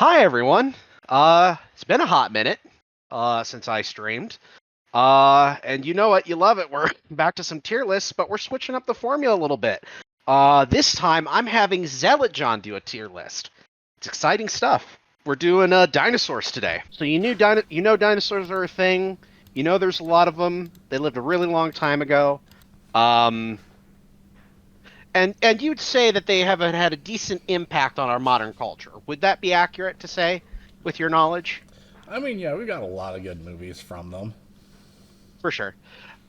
Hi everyone. It's been a hot minute since I streamed. And you know what? You love it. We're back to some tier lists, but we're switching up the formula a little bit. This time I'm having Zealotjohn do a tier list. It's exciting stuff. We're doing dinosaurs today. So you know dinosaurs are a thing. You know there's a lot of them. They lived a really long time ago. Um, and you'd say that they have had a decent impact on our modern culture. Would that be accurate to say, with your knowledge? I mean, yeah, we got a lot of good movies from them. For sure.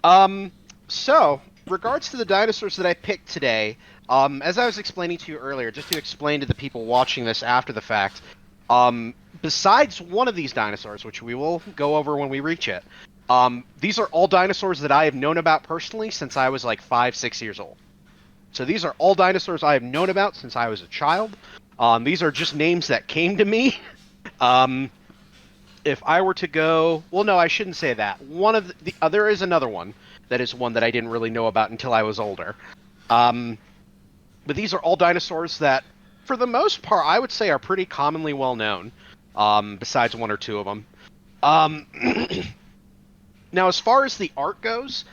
Um, so, regards to the dinosaurs that I picked today, as I was explaining to you earlier, just to explain to the people watching this after the fact, besides one of these dinosaurs, which we will go over when we reach it, these are all dinosaurs that I have known about personally since I was like 5, 6 years old. So these are all dinosaurs I have known about since I was a child. These are just names that came to me. Um, if I were to go, well, no, I shouldn't say that. One of there is another one that is one that I didn't really know about until I was older. Um, but these are all dinosaurs that, for the most part, I would say are pretty commonly well known. Besides one or two of them. Um, Now, as far as the art goes,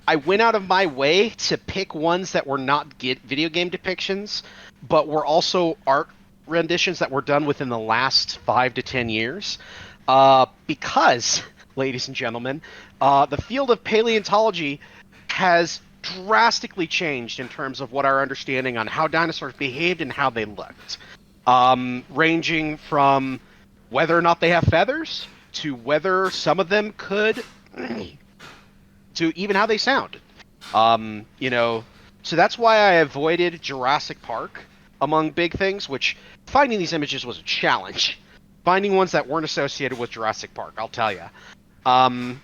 I went out of my way to pick ones that were not video game depictions, but were also art renditions that were done within the last 5 to 10 years. Because, ladies and gentlemen, the field of paleontology has drastically changed in terms of what our understanding on how dinosaurs behaved and how they looked. Ranging from whether or not they have feathers to whether some of them could to even how they sound. You know, so that's why I avoided Jurassic Park among big things, which finding these images was a challenge. Finding ones that weren't associated with Jurassic Park, I'll tell you. Um,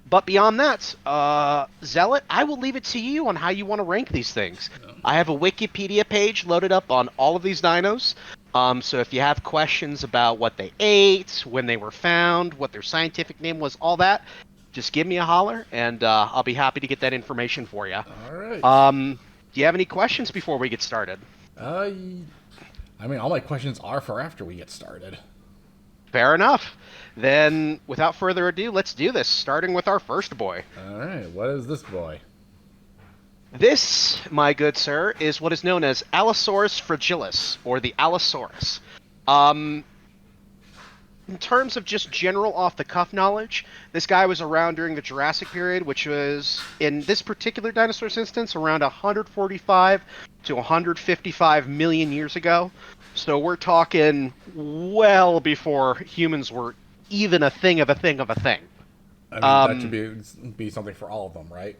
but beyond that, Zealot, I will leave it to you on how you want to rank these things. I have a Wikipedia page loaded up on all of these dinos. So if you have questions about what they ate, when they were found, what their scientific name was, all that, just give me a holler, and I'll be happy to get that information for you. All right. Do you have any questions before we get started? Uh, I mean, all my questions are for after we get started. Fair enough. Then, without further ado, let's do this, starting with our first boy. All right, what is this boy? This, my good sir, is what is known as Allosaurus fragilis, or the Allosaurus. Um, in terms of just general off-the-cuff knowledge, this guy was around during the Jurassic period, which was, in this particular dinosaur's instance, around 145 to 155 million years ago. So we're talking well before humans were even a thing of a thing of a thing. I mean, that should Um, be something for all of them, right?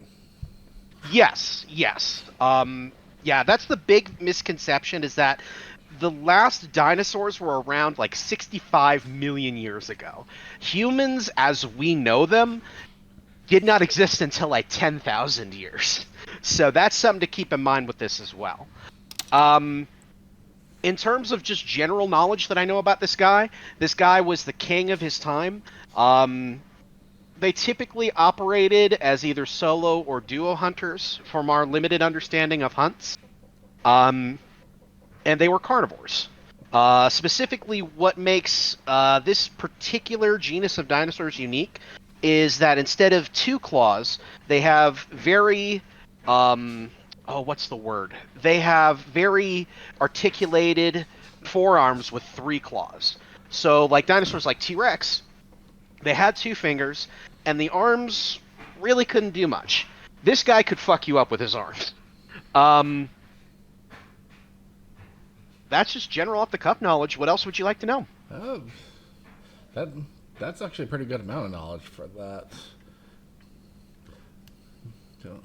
yes, yes. Yeah, that's the big misconception is that the last dinosaurs were around like 65 million years ago. Humans, as we know them, did not exist until like 10,000 years. So that's something to keep in mind with this as well. Um, in terms of just general knowledge that I know about this guy was the king of his time. They typically operated as either solo or duo hunters from our limited understanding of hunts. Um, and they were carnivores. Specifically, what makes this particular genus of dinosaurs unique is that instead of two claws, they have very, what's the word? They have very articulated forearms with three claws. So, like dinosaurs like T Rex, they had two fingers, and the arms really couldn't do much. This guy could fuck you up with his arms. Um, that's just general off the cuff knowledge. What else would you like to know? Uh, that that's actually a pretty good amount of knowledge for that. So,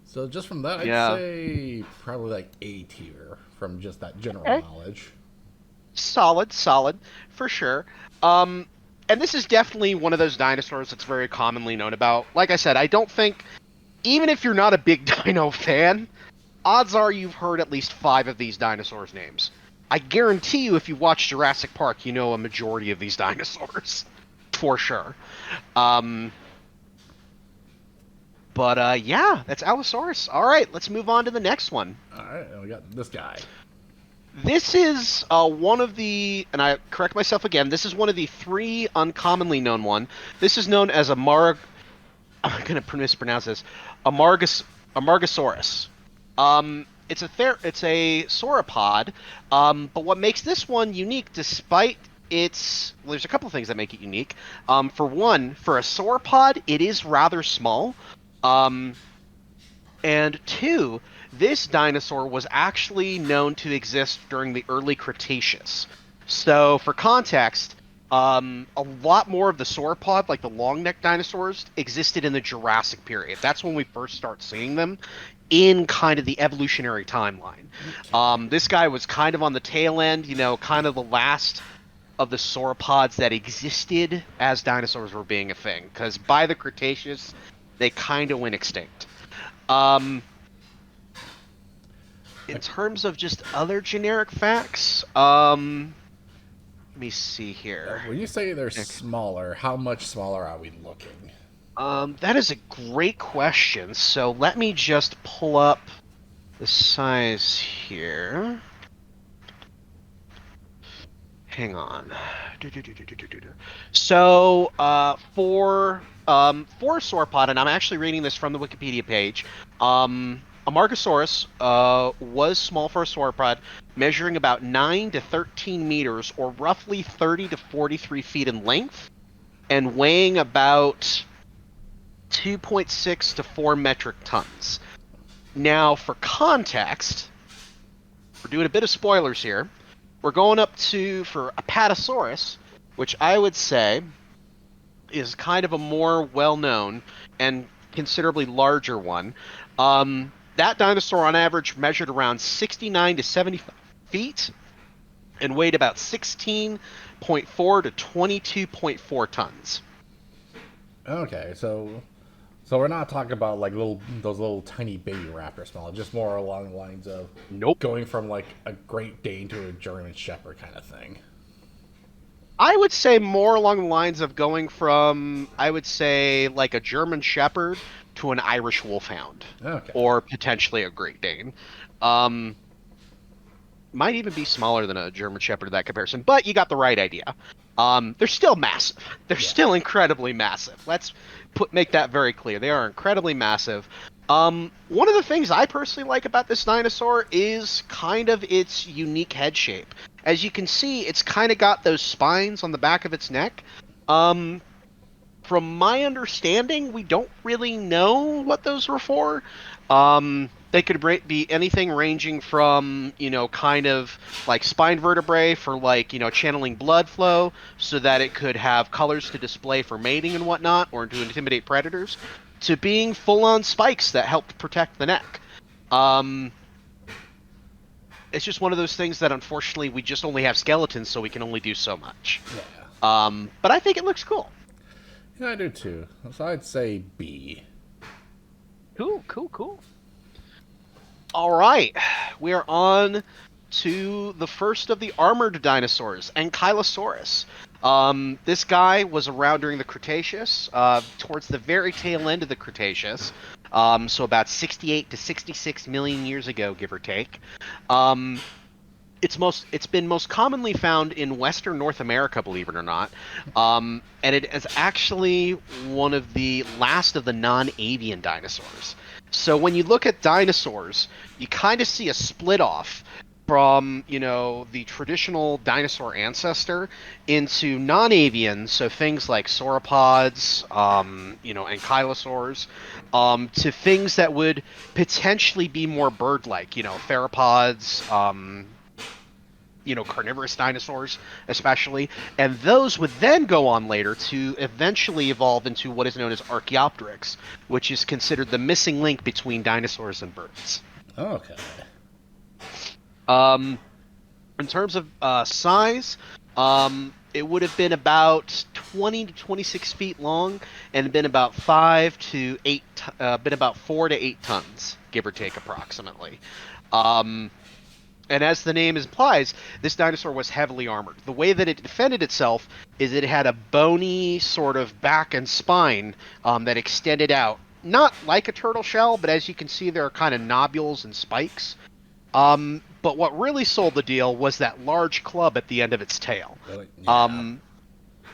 so just from that, I'd Yeah. say probably like A tier from just that general Okay. knowledge. Solid, solid, for sure. Um, and this is definitely one of those dinosaurs that's very commonly known about. Like I said, I don't think, even if you're not a big dino fan, odds are you've heard at least five of these dinosaurs' names. I guarantee you, if you watch Jurassic Park, you know a majority of these dinosaurs, for sure. Um, but yeah, that's Allosaurus. All right, let's move on to the next one. All right, we got this guy. This is one of the, and I correct myself again. This is one of the three uncommonly known one. This is known as a I'm gonna mispronounce this. Amargus Amargasaurus. It's a sauropod. But what makes this one unique, despite its, well, there's a couple of things that make it unique. For one, for a sauropod, it is rather small. Um, and two, this dinosaur was actually known to exist during the early Cretaceous. So, for context, a lot more of the sauropod, like the long neck dinosaurs, existed in the Jurassic period. That's when we first start seeing them in kind of the evolutionary timeline. Okay. This guy was kind of on the tail end, kind of the last of the sauropods that existed as dinosaurs were being a thing. Because by the Cretaceous, they kind of went extinct. Um, in terms of just other generic facts, let me see here. When you say they're smaller, how much smaller are we looking? That is a great question. So let me just pull up the size here. Hang on. So, for a sauropod, and I'm actually reading this from the Wikipedia page, a Margosaurus was small for a sauropod, measuring about 9 to 13 meters, or roughly 30 to 43 feet in length, and weighing about 2.6 to 4 metric tons. Now, for context, we're doing a bit of spoilers here. We're going up to, for Apatosaurus, which I would say is kind of a more well-known and considerably larger one. That dinosaur on average measured around 69 to 75 feet and weighed about 16.4 to 22.4 tons. Okay, so we're not talking about like those little tiny baby raptor small, just more along the lines of Nope. going from like a Great Dane to a German Shepherd kind of thing. I would say more along the lines of going from, I would say, like a German Shepherd to an Irish Wolfhound, Okay. or potentially a Great Dane. Um, might even be smaller than a German Shepherd in that comparison, but you got the right idea. They're still massive. They're Yeah. still incredibly massive. Let's make that very clear. They are incredibly massive. One of the things I personally like about this dinosaur is kind of its unique head shape. As you can see, it's kind of got those spines on the back of its neck. Um, from my understanding, we don't really know what those were for. They could be anything ranging from, kind of like spine vertebrae for like, channeling blood flow so that it could have colors to display for mating and whatnot or to intimidate predators, to being full on spikes that helped protect the neck. Um, it's just one of those things that unfortunately we just only have skeletons, so we can only do so much. Yeah. But I think it looks cool. Yeah, I do too. So I'd say B. Cool, cool, cool. All right, we are on to the first of the armored dinosaurs, Ankylosaurus. This guy was around during the Cretaceous, towards the very tail end of the Cretaceous, so about 68 to 66 million years ago, give or take. Um, it's been most commonly found in Western North America, believe it or not, and it is actually one of the last of the non-avian dinosaurs. So when you look at dinosaurs, you kind of see a split off from the traditional dinosaur ancestor into non-avian, so things like sauropods, ankylosaurs, to things that would potentially be more bird-like, theropods, carnivorous dinosaurs, especially. And those would then go on later to eventually evolve into what is known as Archaeopteryx, which is considered the missing link between dinosaurs and birds. Okay. Um, in terms of size, it would have been about 20 to 26 feet long and been about 4 to 8 tons, give or take approximately. Um, And as the name implies, this dinosaur was heavily armored. The way that it defended itself is it had a bony sort of back and spine that extended out, not like a turtle shell, but as you can see, there are kind of nodules and spikes. But what really sold the deal was that large club at the end of its tail. Really? Yeah. Um,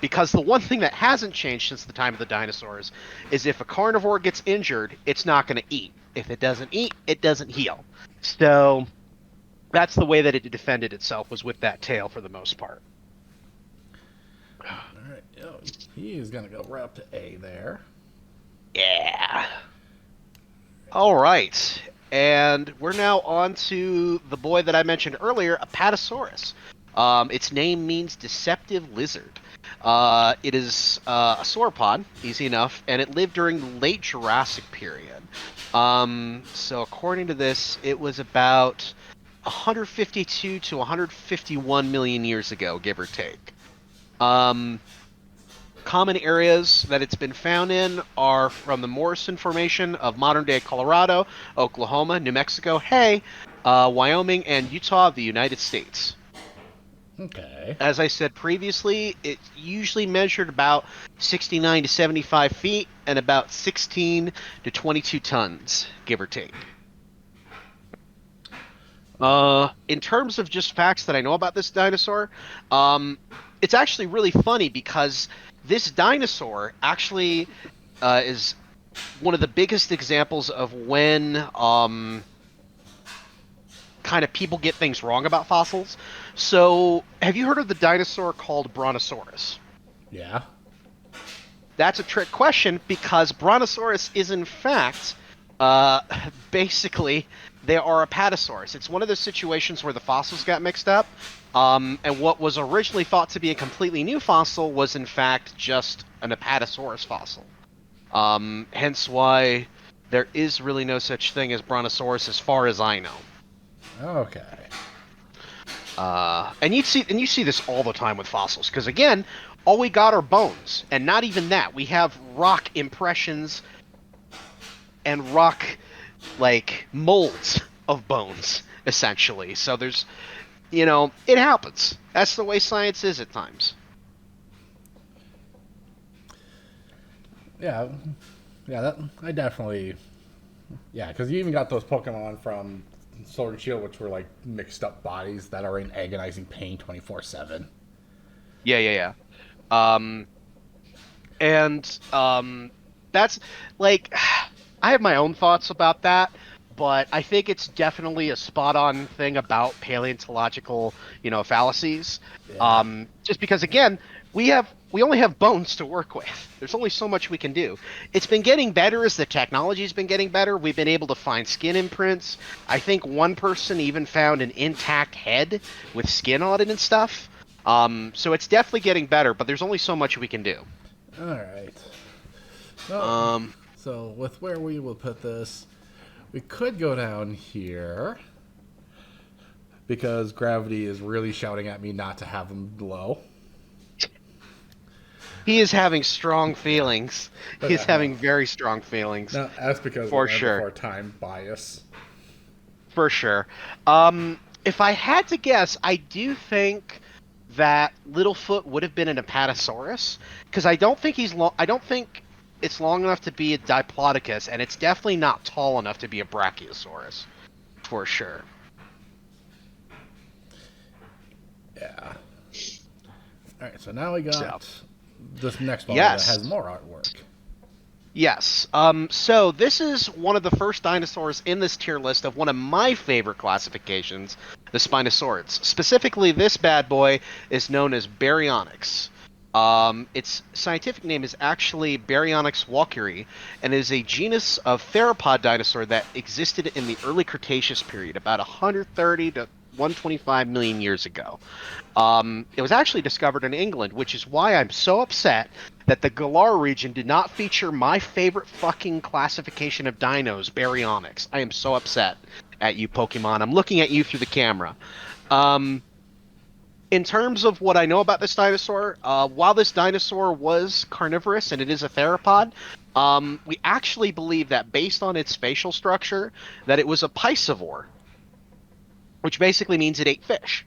because the one thing that hasn't changed since the time of the dinosaurs is if a carnivore gets injured, it's not going to eat. If it doesn't eat, it doesn't heal. So that's the way that it defended itself, was with that tail for the most part. All right. Oh, he is gonna go right up to A there. Yeah. All right. And we're now on to the boy that I mentioned earlier, Apatosaurus. Its name means deceptive lizard. It is a sauropod, easy enough, and it lived during the late Jurassic period. So according to this, it was about 152 to 151 million years ago, give or take. Um, Common areas that it's been found in are from the Morrison Formation of modern-day Colorado, Oklahoma, New Mexico, Wyoming, and Utah of the United States. Okay. As I said previously, it usually measured about 69 to 75 feet and about 16 to 22 tons, give or take. In terms of just facts that I know about this dinosaur, um, it's actually really funny because this dinosaur actually is one of the biggest examples of when kind of people get things wrong about fossils. So, have you heard of the dinosaur called Brontosaurus? Yeah. That's a trick question because Brontosaurus is, in fact, uh, basically, they are a Apatosaurus. It's one of those situations where the fossils got mixed up, and what was originally thought to be a completely new fossil was, in fact, just an Apatosaurus fossil. Hence why there is really no such thing as Brontosaurus, as far as I know. Okay. And you see this all the time with fossils, because again, all we got are bones, and not even that. We have rock impressions and rock like molds of bones, essentially. So there's, it happens. That's the way science is at times. Yeah. Yeah. That I definitely. Yeah, because you even got those Pokemon from Sword and Shield, which were like mixed up bodies that are in agonizing pain 24/7. Yeah, yeah, yeah. Um, and that's like, I have my own thoughts about that, but I think it's definitely a spot-on thing about paleontological, fallacies. Yeah. Just because, again, we only have bones to work with. There's only so much we can do. It's been getting better as the technology's been getting better. We've been able to find skin imprints. I think one person even found an intact head with skin on it and stuff. So it's definitely getting better, but there's only so much we can do. All right. So, Um, so with where we will put this, we could go down here because gravity is really shouting at me not to have them low. he is having strong feelings. But He's no, having very strong feelings, no, that's because of for Land sure. Before Time bias. For sure. If I had to guess, I do think that Littlefoot would have been an Apatosaurus, because I don't think he's long. I don't think it's long enough to be a Diplodocus, and it's definitely not tall enough to be a Brachiosaurus, for sure. Yeah. All right. So now we So, got this next one that yes. has more artwork. Yes. So this is one of the first dinosaurs in this tier list of one of my favorite classifications, the Spinosaurids. Specifically, this bad boy is known as Baryonyx. Its scientific name is actually Baryonyx walkeri, and is a genus of theropod dinosaur that existed in the early Cretaceous period, about 130 to 125 million years ago. It was actually discovered in England, which is why I'm so upset that the Galar region did not feature my favorite fucking classification of dinos, Baryonyx. I am so upset at you, Pokemon. I'm looking at you through the camera. Um, in terms of what I know about this dinosaur, while this dinosaur was carnivorous and it is a theropod, we actually believe that based on its facial structure, that it was a piscivore, which basically means it ate fish.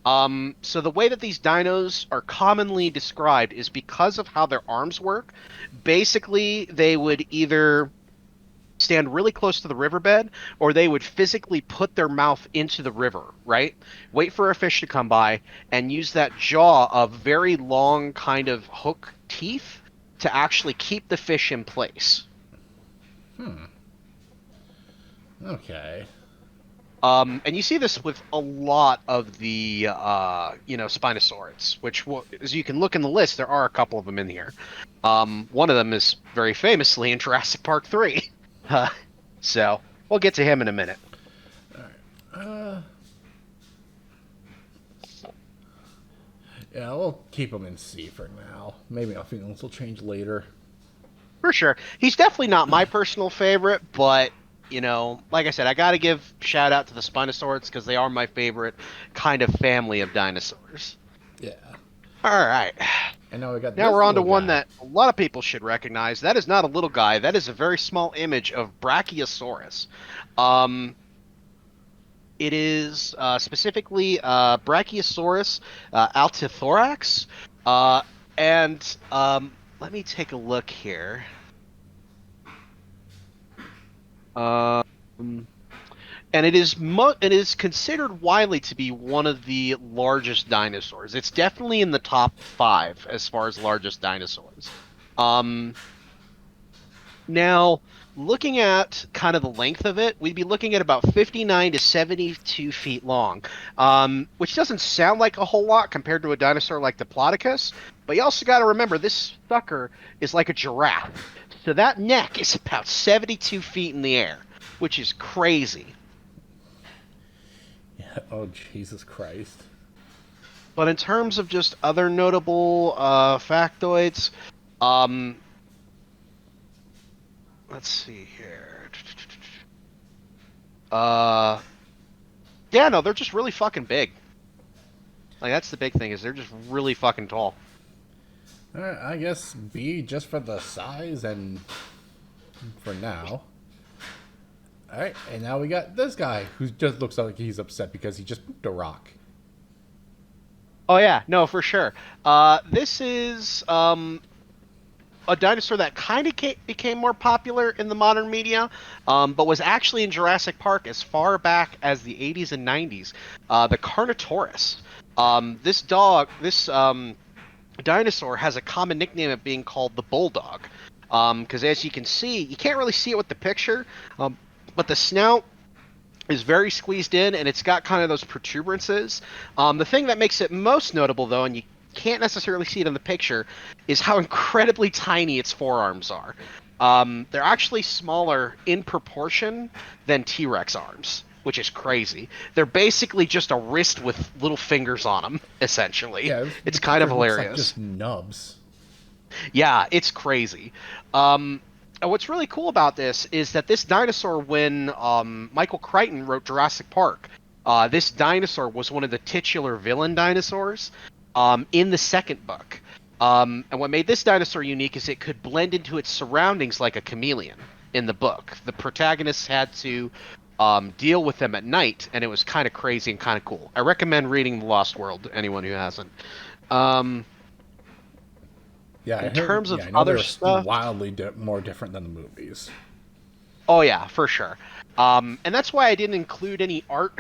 So the way that these dinos are commonly described is because of how their arms work. Basically, they would either stand really close to the riverbed, or they would physically put their mouth into the river, right? Wait for a fish to come by and use that jaw of very long kind of hook teeth to actually keep the fish in place. Okay. And you see this with a lot of the, Spinosaurids, which, as you can look in the list, there are a couple of them in here. One of them is very famously in Jurassic Park 3. Uh, so we'll get to him in a minute. Yeah, we'll keep him in C for now. Maybe our feelings will change later. For sure. He's definitely not my personal favorite, but, like I said, I got to give shout out to the Spinosaurids because they are my favorite kind of family of dinosaurs. Yeah. All right. And now we got Now this we're on to little one guy. that a lot of people should recognize. That is not a little guy. That is a very small image of Brachiosaurus. Um, it is specifically Brachiosaurus altithorax. Uh, and let me take a look here. Um, and it is considered widely to be one of the largest dinosaurs. It's definitely in the top 5 as far as largest dinosaurs. Um, Now, looking at kind of the length of it, we'd be looking at about 59 to 72 feet long, which doesn't sound like a whole lot compared to a dinosaur like Diplodocus, but you also got to remember this sucker is like a giraffe. So that neck is about 72 feet in the air, which is crazy. Yeah. Oh, Jesus Christ. But in terms of just other notable factoids, um, let's see here. Uh, yeah, no, they're just really fucking big. Like that's the big thing is they're just really fucking tall. Alright, I guess B just for the size and for now. Alright, and now we got this guy who just looks like he's upset because he just pooped a rock. Oh yeah, no, for sure. This is a dinosaur that kind of became more popular in the modern media, but was actually in Jurassic Park as far back as the 80s and 90s. The Carnotaurus. This dinosaur has a common nickname of being called the Bulldog. Because as you can see, you can't really see it with the picture, but the snout is very squeezed in and it's got kind of those protuberances. The thing that makes it most notable, though, and you can't necessarily see it in the picture, is how incredibly tiny its forearms are. They're actually smaller in proportion than T-Rex arms, which is crazy. They're basically just a wrist with little fingers on them, essentially. Yeah, It's the kind of picture looks like hilarious. just nubs. Yeah, it's crazy. And what's really cool about this is that this dinosaur, when Michael Crichton wrote Jurassic Park, this dinosaur was one of the titular villain dinosaurs in the second book. And what made this dinosaur unique is it could blend into its surroundings like a chameleon in the book. The protagonists had to deal with them at night, and it was kind of crazy and kind of cool. I recommend reading The Lost World to anyone who hasn't. Um, Yeah, I in heard. terms Yeah, of I know other they're stuff, wildly more different than the movies. oh yeah, for sure. And that's why I didn't include any art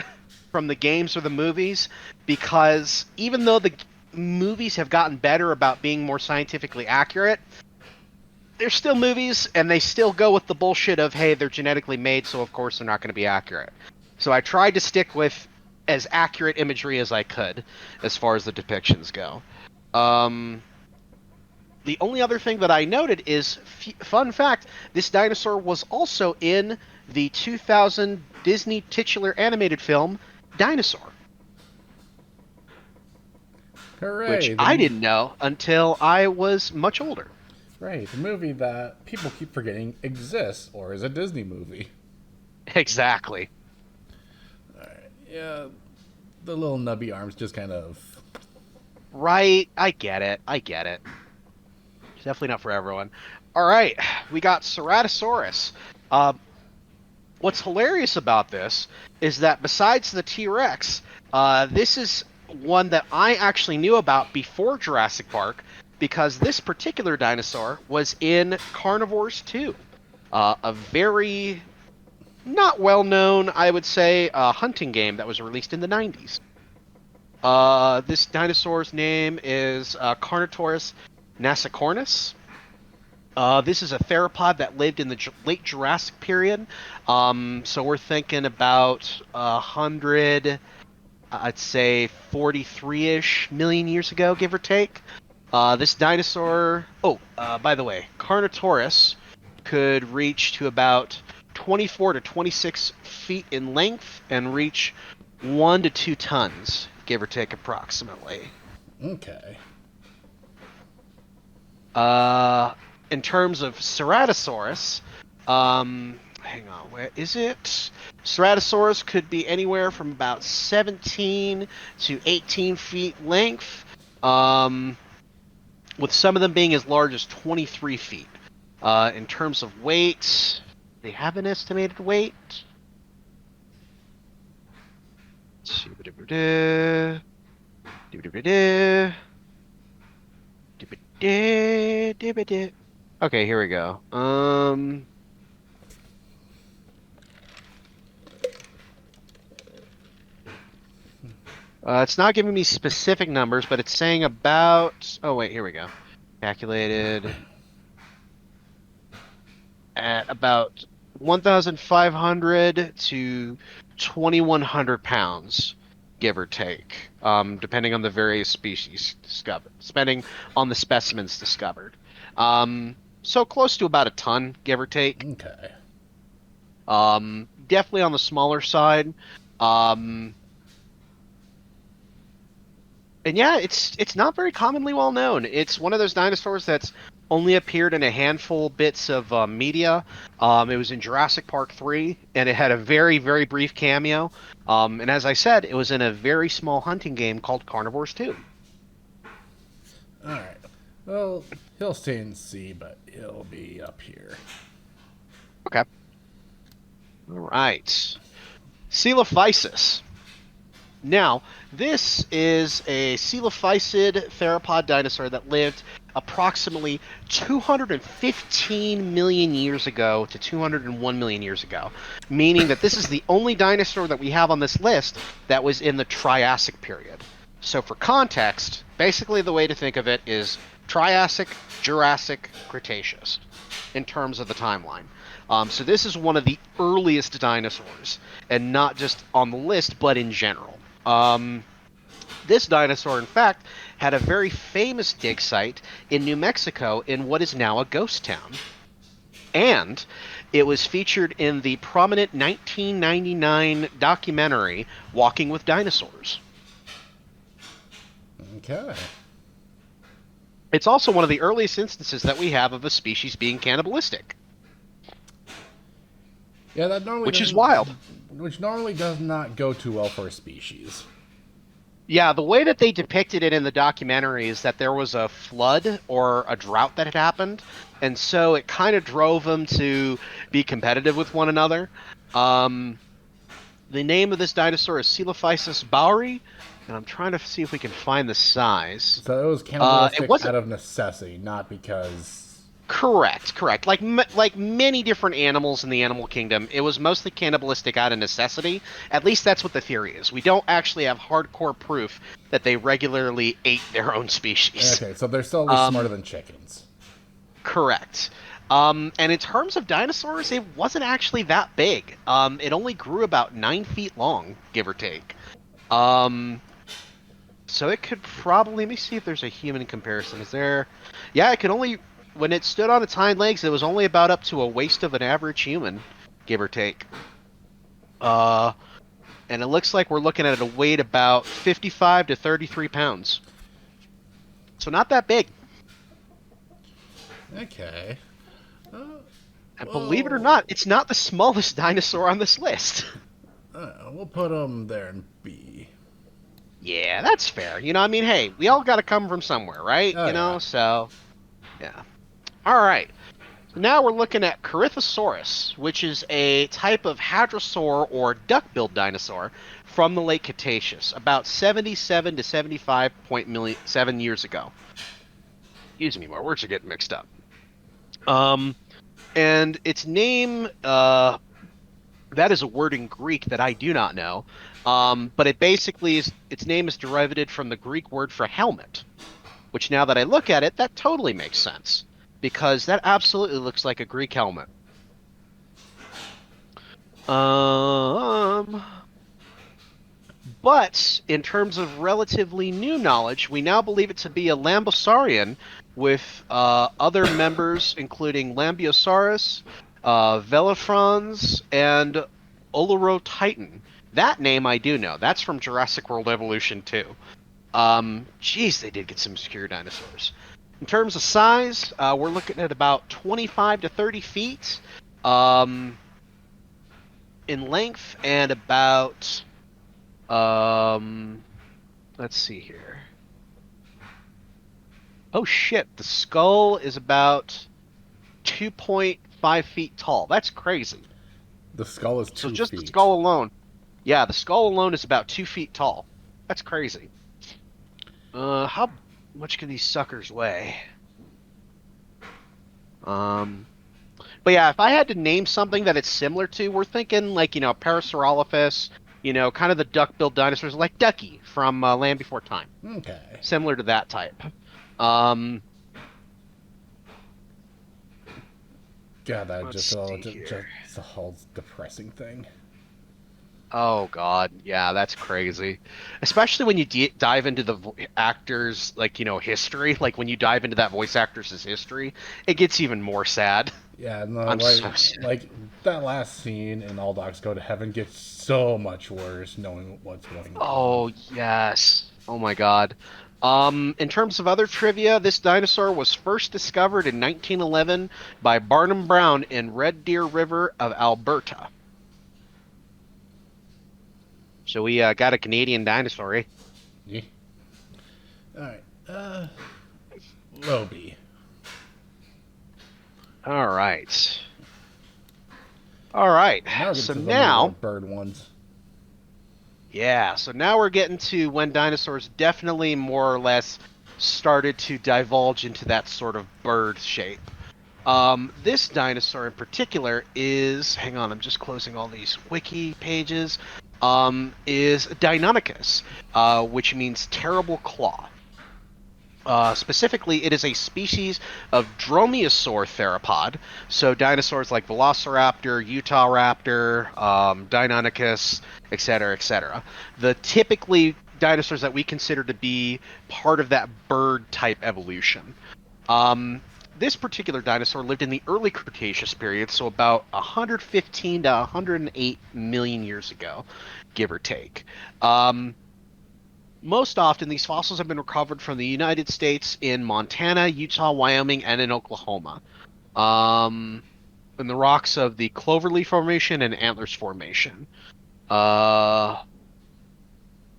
from the games or the movies, because even though the movies have gotten better about being more scientifically accurate, they're still movies and they still go with the bullshit of, hey, they're genetically made, so of course they're not going to be accurate. So I tried to stick with as accurate imagery as I could as far as the depictions go. Um, the only other thing that I noted is, fun fact, this dinosaur was also in the 2000 Disney titular animated film Dinosaur, which Hooray! I didn't know until I was much older. Right, the movie that people keep forgetting exists or is a Disney movie. Exactly. Yeah, the little nubby arms just kind of. Right. I get it. I get it. Definitely not for everyone. All right. We got Ceratosaurus. Uh, what's hilarious about this is that besides the T-Rex, this is one that I actually knew about before Jurassic Park because this particular dinosaur was in Carnivores 2. A very not well known, I would say, hunting game that was released in the 90s. This dinosaur's name is Carnotaurus nasicornis. This is a theropod that lived in the late Jurassic period. So we're thinking about 100, I'd say 43-ish million years ago, give or take. This dinosaur. Oh, by the way, Carnotaurus could reach to about 24 to 26 feet in length and reach 1 to 2 tons, give or take approximately. Okay. Uh, in terms of Ceratosaurus, hang on, where is it? Ceratosaurus could be anywhere from about 17 to 18 feet length, with some of them being as large as 23 feet. In terms of weight, they have an estimated weight. Okay, here we go. It's not giving me specific numbers, but it's saying about. Oh wait, here we go. Calculated at about 1,500 to 2,100 pounds, give or take, depending on the various species discovered, depending on the specimens discovered. So close to about a ton, give or take. Okay. Definitely on the smaller side. Um, and yeah, it's not very commonly well known. It's one of those dinosaurs that's only appeared in a handful bits of media. It was in Jurassic Park 3, and it had a very, very brief cameo. And as I said, it was in a very small hunting game called Carnivores 2. All right. Well, he'll stay in C, but he'll be up here. Okay. All right. Coelophysis. Now, this is a coelophysid theropod dinosaur that lived approximately 215 million years ago to 201 million years ago, meaning that this is the only dinosaur that we have on this list that was in the Triassic period. So, for context, basically the way to think of it is Triassic, Jurassic, Cretaceous in terms of the timeline. So, this is one of the earliest dinosaurs, and not just on the list, but in general. This dinosaur, in fact, had a very famous dig site in New Mexico in what is now a ghost town. And it was featured in the prominent 1999 documentary Walking with Dinosaurs. Okay. It's also one of the earliest instances that we have of a species being cannibalistic, Yeah, that normally which is doesn't. wild. Which normally does not go too well for a species. Yeah, the way that they depicted it in the documentary is that there was a flood or a drought that had happened, and so it kind of drove them to be competitive with one another. Um, the name of this dinosaur is Coelophysis bauri, and I'm trying to see if we can find the size. So it was It cannibalistic wasn't out of necessity, not because. correct. Like many different animals in the animal kingdom, it was mostly cannibalistic out of necessity. At least that's what the theory is. We don't actually have hardcore proof that they regularly ate their own species. Okay, so they're still at least smarter than chickens. Correct. And in terms of dinosaurs, it wasn't actually that big. It only grew about 9 feet long, give or take. Um, so it could probably, let me see if there's a human comparison. Is there? Yeah, it could only, when it stood on its hind legs, it was only about up to a waist of an average human, give or take. Uh, and it looks like we're looking at a weight about 55 to 33 pounds. So not that big. Okay. And believe it or Well, not, it's not the smallest dinosaur on this list. we'll put them there in B. Yeah, that's fair. I mean, hey, we all got to come from somewhere, right? Oh, yeah. So, yeah. All right. Now we're looking at Corythosaurus, which is a type of hadrosaur or duck-billed dinosaur from the late Cretaceous, about 77 to 75.7 years ago. Excuse me, my words are getting mixed up. And its name, that is a word in Greek that I do not know. But it basically is, its name is derived from the Greek word for helmet, which now that I look at it, that totally makes sense because that absolutely looks like a Greek helmet. Um, but in terms of relatively new knowledge, we now believe it to be a Lambosaurian with other members, including Lambeosaurus, Velafrons, and Olorotitan. That name I do know. That's from Jurassic World Evolution 2. Geez, they did get some obscure dinosaurs. In terms of size, we're looking at about 25 to 30 feet in length and about um, let's see here. Oh shit, the skull is about 2.5 feet tall. That's crazy. The skull is So two just the feet. skull alone. Yeah, the skull alone is about 2 feet tall. That's crazy. How much can these suckers weigh? Um, but yeah, if I had to name something that it's similar to, we're thinking like, Parasaurolophus, kind of the duck-billed dinosaurs like Ducky from Land Before Time. Okay. Similar to that type. Um, God, that let's see here. just a whole depressing thing. Oh God, yeah, that's crazy. Especially when you dive into the actors, like, history, like when you dive into that voice actor's history, it gets even more sad. Yeah, no, I'm so sad. like that last scene in All Dogs Go to Heaven gets so much worse knowing what's going on. Oh, yes. Oh my God. In terms of other trivia, this dinosaur was first discovered in 1911 by Barnum Brown in Red Deer River of Alberta. So we got a Canadian dinosaur, eh? Yeah. All right. Roby. All right. All right. Now we're getting So to some of the more now, bird ones. yeah, so now we're getting to when dinosaurs definitely more or less started to divulge into that sort of bird shape. This dinosaur in particular is, hang on, I'm just closing all these wiki pages, is Deinonychus, which means terrible claw. Specifically, it is a species of dromaeosaur theropod. So dinosaurs like Velociraptor, Utahraptor, Deinonychus, etc., etc. The typically dinosaurs that we consider to be part of that bird type evolution. Um, this particular dinosaur lived in the early Cretaceous period, so about 115 to 108 million years ago, give or take. Um, Most often, these fossils have been recovered from the United States in Montana, Utah, Wyoming, and in Oklahoma. Um, in the rocks of the Cloverleaf Formation and Antlers Formation. Uh,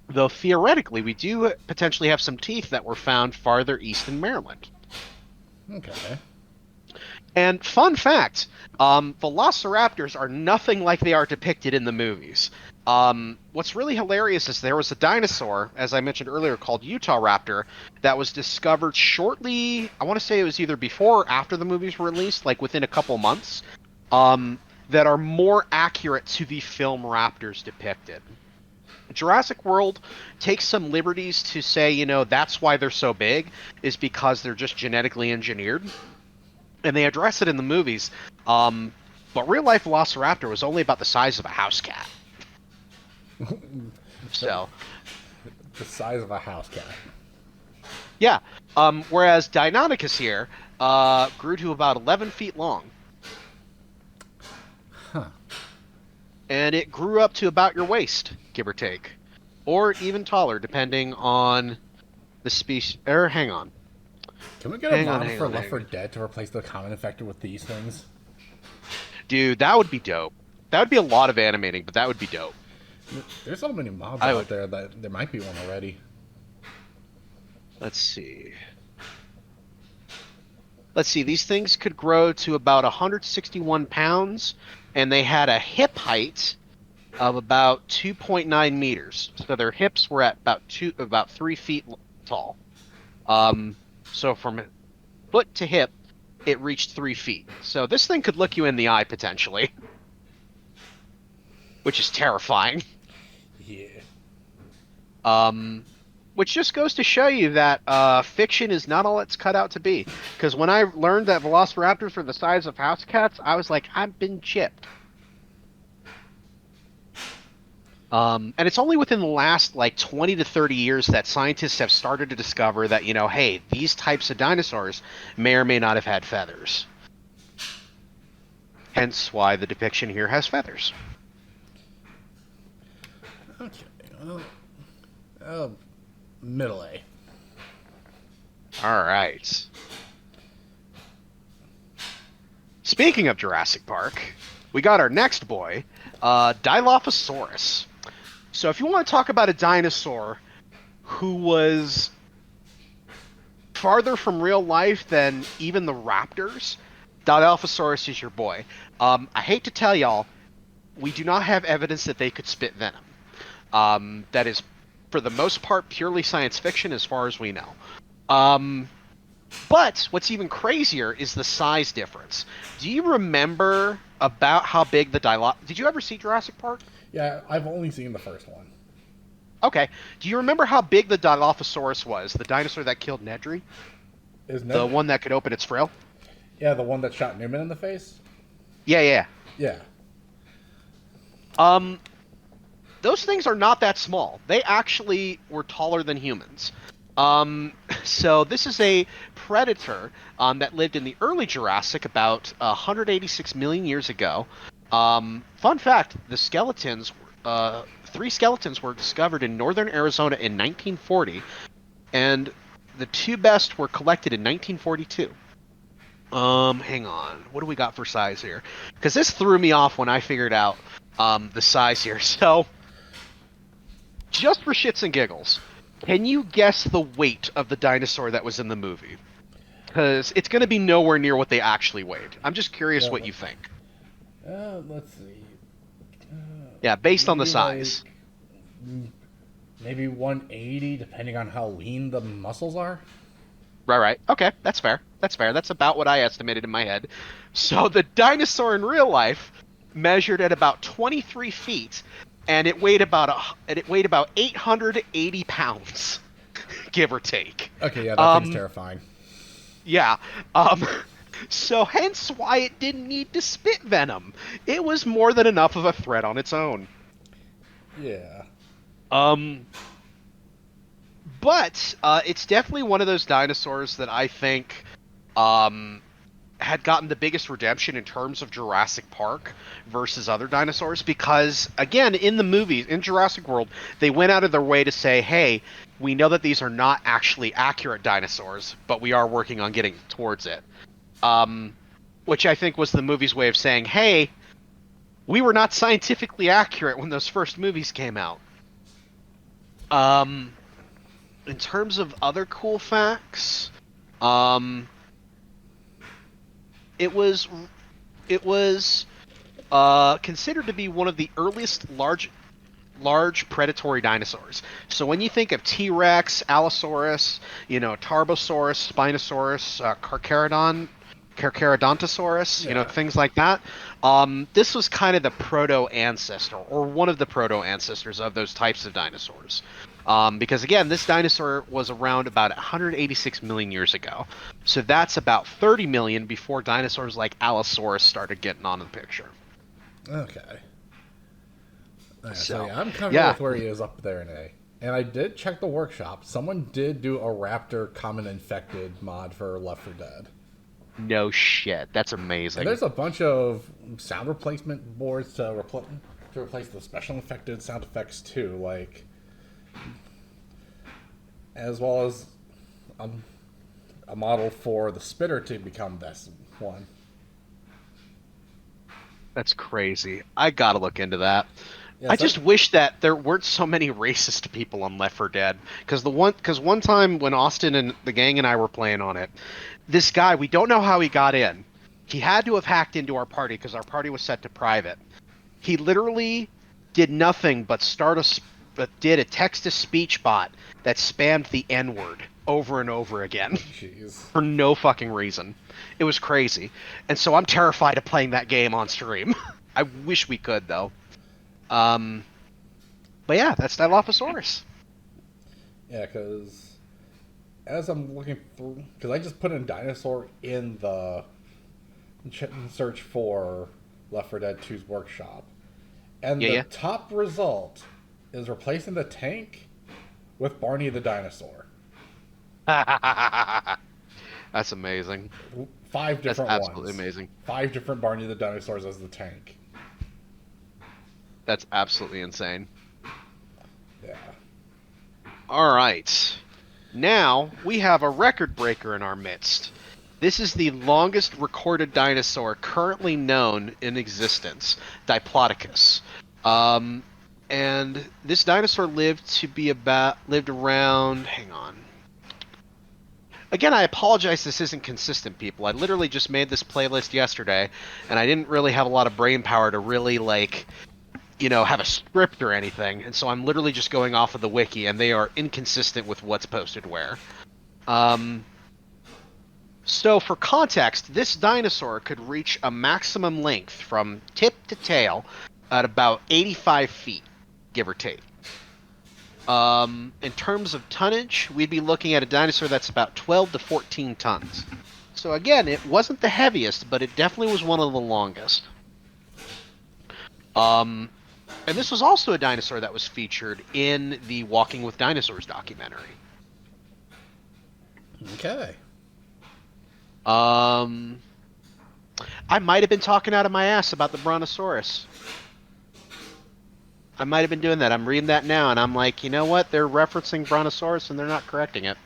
though theoretically, we do potentially have some teeth that were found farther east in Maryland. Okay. And fun fact, velociraptors are nothing like they are depicted in the movies. What's really hilarious is there was a dinosaur, as I mentioned earlier, called Utahraptor that was discovered shortly, I want to say it was either before or after the movies were released, like within a couple months, that are more accurate to the film raptors depicted. Jurassic World takes some liberties to say, that's why they're so big, is because they're just genetically engineered and they address it in the movies. But real life Velociraptor was only about the size of a house cat. So The size of a house cat. yeah. Whereas Deinonychus here grew to about 11 feet long, Huh. and it grew up to about your waist, give or take, or even taller, depending on the species. Or Can we get a hang on, mod hang for on, Left hang 4 on. Dead to replace the common infector with these things? Dude, that would be dope. That would be a lot of animating, but that would be dope. There's so many mobs I out would. there that there might be one already. Let's see. Let's see, these things could grow to about 161 pounds, and they had a hip height of about 2.9 meters. So their hips were at about 3 feet tall. Um, so from foot to hip, it reached 3 feet. So this thing could look you in the eye potentially, which is terrifying. Yeah. Um, which just goes to show you that fiction is not all it's cut out to be. Because when I learned that velociraptors were the size of house cats, I was like, I've been chipped. And it's only within the last like 20 to 30 years that scientists have started to discover that, hey, these types of dinosaurs may or may not have had feathers. Hence why the depiction here has feathers. Okay. Well, uh, middle A. All right. Speaking of Jurassic Park, we got our next boy, Dilophosaurus. So if you want to talk about a dinosaur who was farther from real life than even the raptors, Dilophosaurus is your boy. I hate to tell y'all, we do not have evidence that they could spit venom. That is, for the most part, purely science fiction as far as we know. But what's even crazier is the size difference. Do you remember about how big the Did you ever see Jurassic Park? Yeah, I've only seen the first one. Okay. Do you remember how big the Dilophosaurus was? The dinosaur that killed Nedry? Isn't The it? one that could open its frill? Yeah, the one that shot Newman in the face? Yeah, yeah. Yeah. Um, those things are not that small. They actually were taller than humans. So this is a predator that lived in the early Jurassic about 186 million years ago. Fun fact: the skeletons, 3 skeletons were discovered in northern Arizona in 1940, and the 2 best were collected in 1942. Hang on. What do we got for size here? Because this threw me off when I figured out the size here. So, just for shits and giggles, can you guess the weight of the dinosaur that was in the movie? Because it's going to be nowhere near what they actually weighed. I'm just curious Yeah, what you think. let's see. Yeah, based on the Maybe size. maybe 180, depending on how lean the muscles are. Right, right. Okay, that's fair. That's fair. That's about what I estimated in my head. So the dinosaur in real life measured at about 23 feet, and it weighed about 880 pounds, give or take. Okay, yeah, that thing's Um, terrifying. yeah. Um, so hence why it didn't need to spit venom. It was more than enough of a threat on its own. Yeah. Um, but it's definitely one of those dinosaurs that I think um, had gotten the biggest redemption in terms of Jurassic Park versus other dinosaurs because, again, in the movies, in Jurassic World, they went out of their way to say, hey, we know that these are not actually accurate dinosaurs, but we are working on getting towards it. Um, which I think was the movie's way of saying, hey, we were not scientifically accurate when those first movies came out. Um, in terms of other cool facts, um, it was it was considered to be one of the earliest large predatory dinosaurs. So when you think of T-Rex, Allosaurus, Tarbosaurus, Spinosaurus, Carcharodontosaurus, Yeah. things like that. This was kind of the proto-ancestor, or one of the proto-ancestors of those types of dinosaurs. Because again, this dinosaur was around about 186 million years ago. So that's about 30 million before dinosaurs like Allosaurus started getting onto the picture. Okay. So So, yeah, I'm comfortable yeah, with where he is up there in A. And I did check the workshop. Someone did do a raptor common infected mod for Left 4 Dead. no shit. That's And amazing. there's a bunch of sound replacement boards to replace the special infected sound effects too, like as well as um, a model for the spitter to become this one. That's crazy. I gotta look into that. I Yes, just wish that there weren't so many racist people on Left 4 Dead. Because one time when Austin and the gang and I were playing on it, this guy, we don't know how he got in. He had to have hacked into our party because our party was set to private. He literally did nothing but but did a text to speech bot that spammed the N word. over and over again Jeez. for no fucking reason. It was crazy. And so I'm terrified of playing that game on stream. I wish we could though. Um but yeah, that's Dilophosaurus. Yeah, because as I'm looking through, because I just put in dinosaur in the search for Left 4 Dead 2's workshop, and Yeah, the yeah. top result is replacing the tank with Barney the dinosaur. That's amazing. Five That's different absolutely ones. amazing. Five different Barney the dinosaurs as the tank. That's absolutely insane. Yeah. All right. Now we have a record breaker in our midst. This is the longest recorded dinosaur currently known in existence, Diplodocus. Um, and this dinosaur lived around. Hang on. Again, I apologize. This isn't consistent, people. I literally just made this playlist yesterday, and I didn't really have a lot of brain power to really have a script or anything, and so I'm literally just going off of the wiki, and they are inconsistent with what's posted where. Um, so for context, this dinosaur could reach a maximum length from tip to tail at about 85 feet, give or take. In terms of tonnage, we'd be looking at a dinosaur that's about 12 to 14 tons. So again, it wasn't the heaviest, but it definitely was one of the longest. Um, And this was also a dinosaur that was featured in the Walking with Dinosaurs documentary. Okay. Um, I might have been talking out of my ass about the Brontosaurus. I might have been doing that. I'm reading that now, and I'm like, you know what? They're referencing Brontosaurus, and they're not correcting it.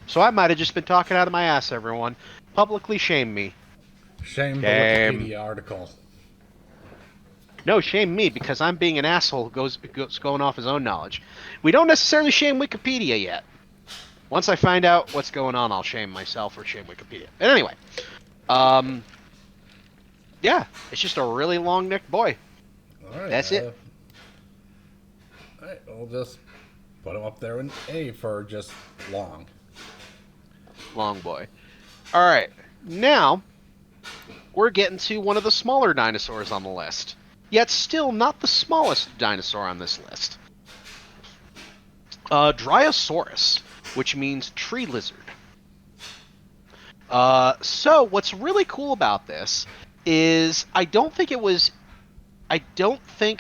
So I might have just been talking out of my ass, everyone. Publicly shame me. Shame the Shame. Wikipedia article. No, shame me, because I'm being an asshole going off his own knowledge. We don't necessarily shame Wikipedia yet. Once I find out what's going on, I'll shame myself or shame Wikipedia. But anyway, um, yeah, it's just a really long-necked boy. All right. That's it. All right. We'll just put him up there in A for just long. Long boy. All right, now we're getting to one of the smaller dinosaurs on the list. Yet still not the smallest dinosaur on this list. Dryosaurus, which means tree lizard. So what's really cool about this is I don't think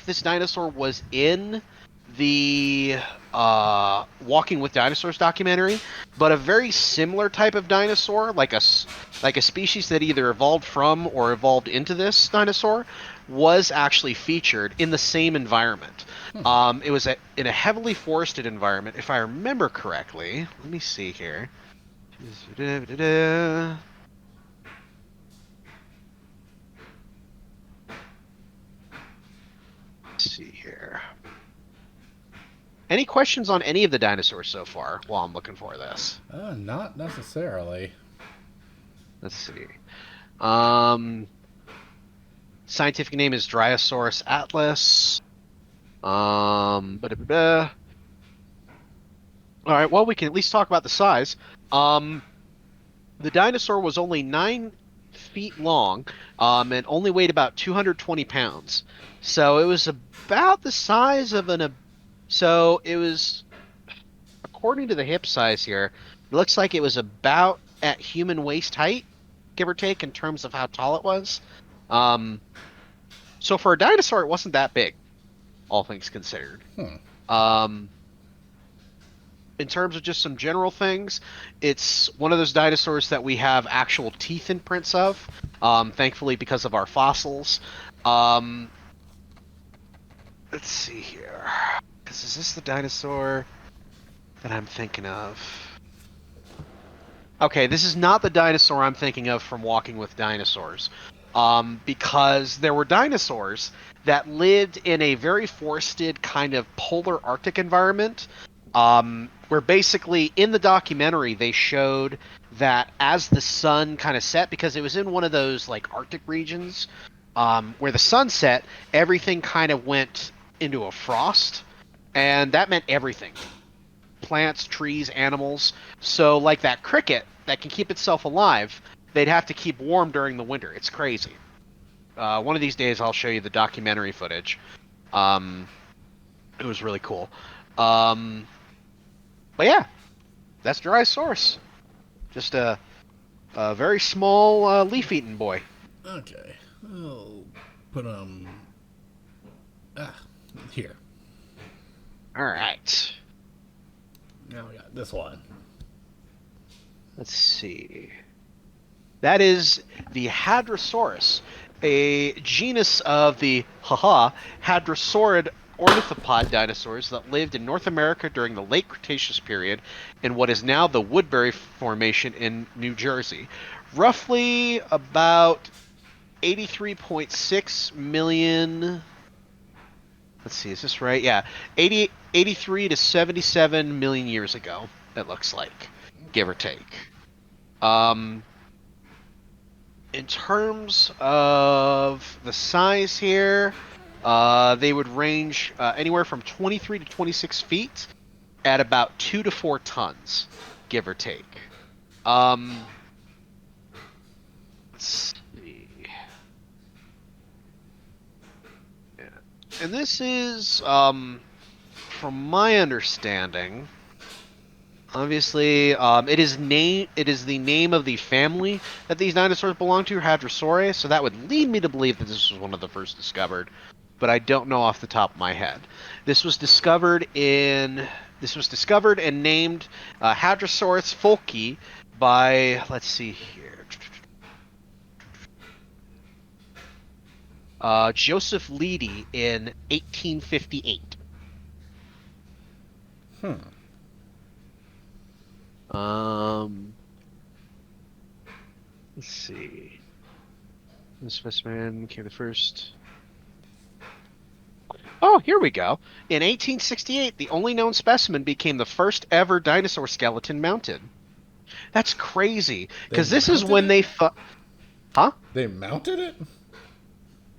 this dinosaur was in the Walking with Dinosaurs documentary, but a very similar type of dinosaur, like a species that either evolved from or evolved into this dinosaur, was actually featured in the same environment. It was in a heavily forested environment, if I remember correctly. Let me see here. Let's see here. Any questions on any of the dinosaurs so far while I'm looking for this? Not necessarily. Let's see. Um, Scientific name is Dryosaurus atlas. Ba-da-ba-da. All right, well, we can at least talk about the size. The dinosaur was only 9 feet long, and only weighed about 220 pounds. So it was about the size of so it was, according to the hip size here, it looks like it was about at human waist height, give or take, in terms of how tall it was. So for a dinosaur, it wasn't that big, all things considered. In terms of just some general things, it's one of those dinosaurs that we have actual teeth imprints of, thankfully because of our fossils. Let's see here. Because is this the dinosaur that I'm thinking of? Okay, this is not the dinosaur I'm thinking of from Walking with Dinosaurs. Because there were dinosaurs that lived in a very forested kind of polar Arctic environment, where basically in the documentary they showed that as the sun kind of set, because it was in one of those like Arctic regions, where the sun set, everything kind of went into a frost, and that meant everything. plants, trees, animals. So, like that cricket that can keep itself alive, they'd have to keep warm during the winter. It's crazy. One of these days, I'll show you the documentary footage. Um, it was really cool. Um, but yeah, that's Drysaurus. Just a very small leaf-eating boy. Okay. I'll put ah here. All right. Now we got this one. Let's see. That is the Hadrosaurus, a genus of the hadrosaurid ornithopod dinosaurs that lived in North America during the late Cretaceous period in what is now the Woodbury Formation in New Jersey. Roughly about 83.6 million. Let's see, is this right? Yeah, 83 to 77 million years ago, it looks like, give or take. Um, in terms of the size here, they would range anywhere from 23 to 26 feet at about 2 to 4 tons, give or take. Um, let's see. Yeah. And this is, from my understanding, obviously, it is the name of the family that these dinosaurs belong to, Hadrosauridae, so that would lead me to believe that this was one of the first discovered, but I don't know off the top of my head. This was discovered and named Hadrosaurus folki by, let's see here, Joseph Leidy in 1858. Um, let's see. This specimen came the first. Oh, here we go. In 1868, the only known specimen became the first ever dinosaur skeleton mounted. That's crazy, They because this is mounted when it? they thought, huh? They mounted it?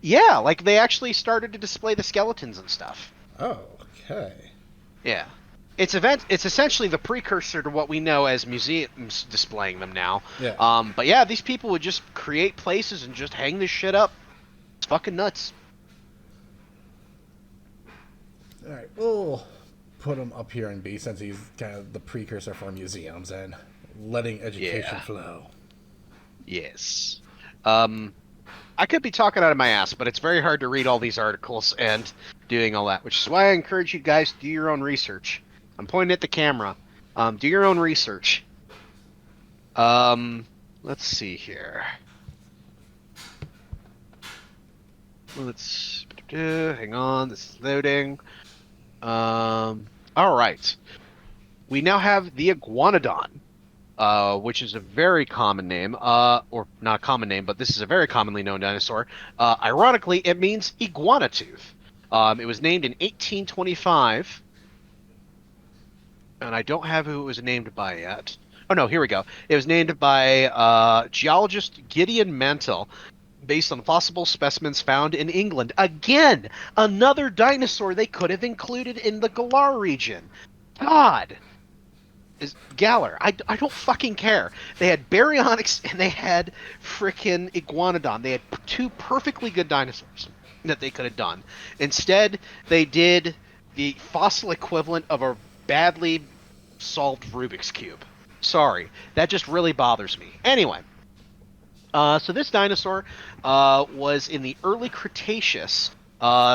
Yeah, like they actually started to display the skeletons and stuff. Oh, okay. Yeah. It's essentially the precursor to what we know as museums displaying them now. Yeah. But yeah, these people would just create places and just hang this shit up. It's fucking nuts. All right, we'll put him up here in B since he's kind of the precursor for museums and letting education Yeah. flow. Yes. I could be talking out of my ass, but it's very hard to read all these articles and doing all that, which is why I encourage you guys to do your own research. I'm pointing at the camera. Do your own research. Let's see here. Hang on, this is loading. All right. We now have the iguanodon, which is a very common name, or not a common name, but this is a very commonly known dinosaur. Ironically, it means iguana tooth. It was named in 1825, and I don't have who it was named by yet. Oh no, here we go. It was named by geologist Gideon Mantell, based on fossil specimens found in England. Again, another dinosaur they could have included in the Galar region. God. Is Galar. I don't fucking care. They had baryonyx and they had frickin' iguanodon. They had two perfectly good dinosaurs that they could have done. Instead, they did the fossil equivalent of a badly solved Rubik's Cube. Sorry. That just really bothers me. Anyway. So this dinosaur was in the early Cretaceous,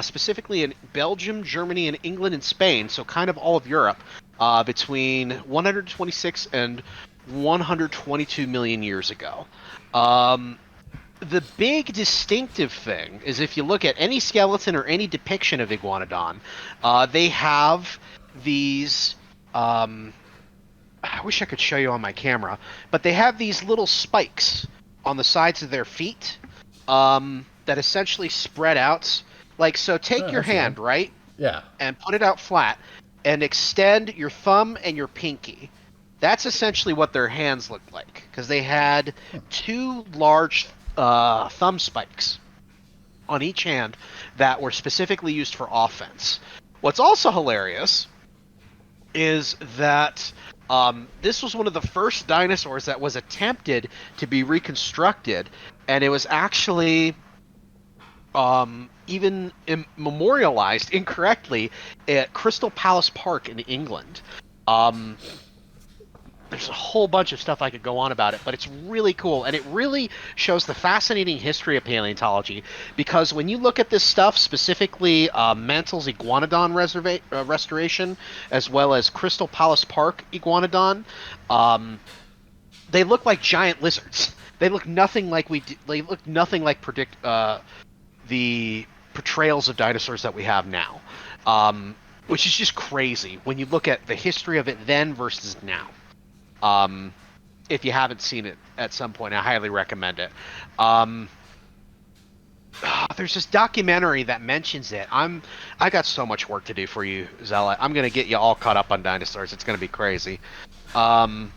specifically in Belgium, Germany, and England and Spain, so kind of all of Europe, between 126 and 122 million years ago. The big distinctive thing is if you look at any skeleton or any depiction of Iguanodon, they have these... I wish I could show you on my camera, but they have these little spikes on the sides of their feet that essentially spread out. Like, so take your hand, right? Yeah. And put it out flat and extend your thumb and your pinky. That's essentially what their hands looked like, because they had two large thumb spikes on each hand that were specifically used for offense. What's also hilarious is that this was one of the first dinosaurs that was attempted to be reconstructed, and it was actually even memorialized incorrectly at Crystal Palace Park in England. Um, there's a whole bunch of stuff I could go on about it, but it's really cool, and it really shows the fascinating history of paleontology. Because when you look at this stuff, specifically Mantle's restoration, as well as Crystal Palace Park iguanodon, um, they look like giant lizards. They look nothing like they look nothing like the portrayals of dinosaurs that we have now, which is just crazy when you look at the history of it then versus now. Um, if you haven't seen it at some point, I highly recommend it. Um, there's this documentary that mentions it. I got so much work to do for you, Zealot. I'm gonna get you all caught up on dinosaurs. It's gonna be crazy. Um,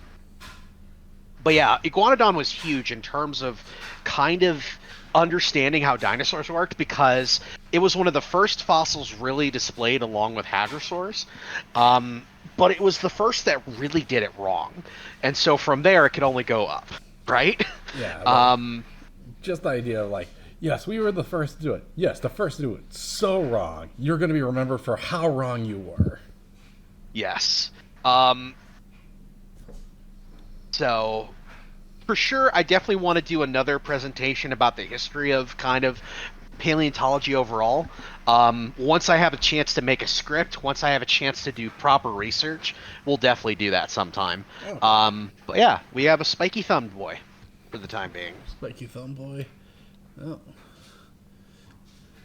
but yeah, Iguanodon was huge in terms of kind of understanding how dinosaurs worked because it was one of the first fossils really displayed along with hadrosaurs. Um, but it was the first that really did it wrong. And so from there, it could only go up, right? Yeah, like Um, just the idea of like, yes, we were the first to do it. Yes, the first to do it. So wrong. You're going to be remembered for how wrong you were. yes. Um, so for sure, I definitely want to do another presentation about the history of kind of paleontology overall. Once I have a chance to make a script, once I have a chance to do proper research, we'll definitely do that sometime. Okay. But yeah, we have a spiky thumbed boy for the time being. Spiky Thumb Boy. Oh.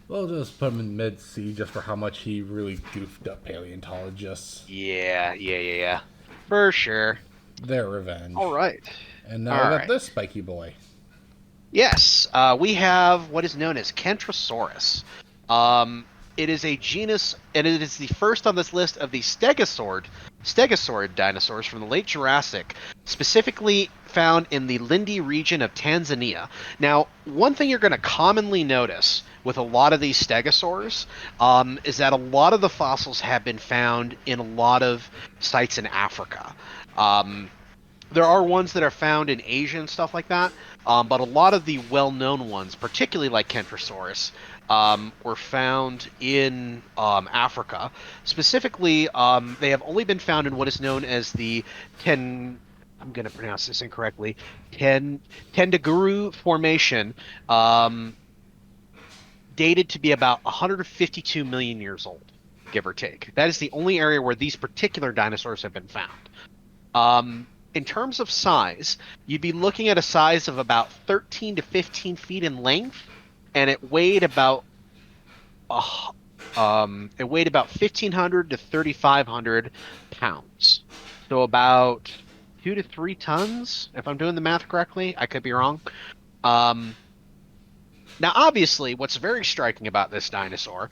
We'll just put him in mid C just for how much he really goofed up paleontologists. Yeah. For sure. Their revenge. All right. And All now we got right. this spiky boy. Yes, we have what is known as Kentrosaurus. It is a genus, and it is the first on this list of the stegosaurid dinosaurs from the late Jurassic, specifically found in the Lindi region of Tanzania. Now, one thing you're going to commonly notice with a lot of these stegosaurs is that a lot of the fossils have been found in a lot of sites in Africa. Um, there are ones that are found in Asia and stuff like that, but a lot of the well-known ones, particularly like Kentrosaurus, were found in Africa. Specifically, they have only been found in what is known as the Ten. I'm going to pronounce this incorrectly. Tendaguru Formation, dated to be about 152 million years old, give or take. That is the only area where these particular dinosaurs have been found. In terms of size, you'd be looking at a size of about 13 to 15 feet in length, and it weighed about 1,500 to 3,500 pounds. So about 2 to 3 tons, if I'm doing the math correctly. I could be wrong. Um, Now, obviously, what's very striking about this dinosaur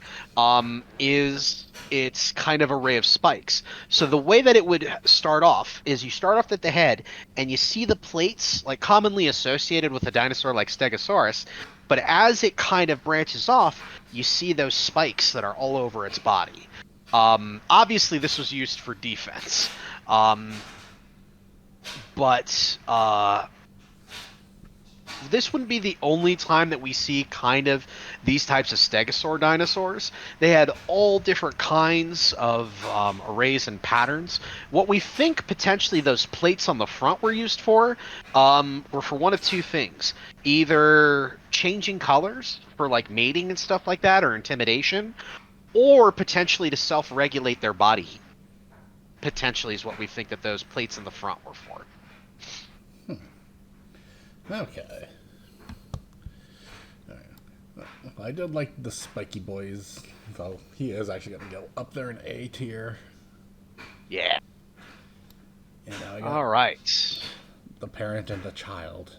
is its kind of array of spikes. So the way that it would start off is you start off at the head, and you see the plates like commonly associated with a dinosaur like Stegosaurus. But as it kind of branches off, you see those spikes that are all over its body. Obviously, this was used for defense, but this wouldn't be the only time that we see kind of these types of stegosaur dinosaurs. They had all different kinds of arrays and patterns. What we think potentially those plates on the front were used for were for one of two things: either changing colors for like mating and stuff like that, or intimidation, or potentially to self-regulate their body heat. Potentially is what we think that those plates in the front were for. Okay. Alright. Well, I did like the spiky boys, so he is actually going to go up there in A tier. Yeah. And now I got All right. the parent and the child.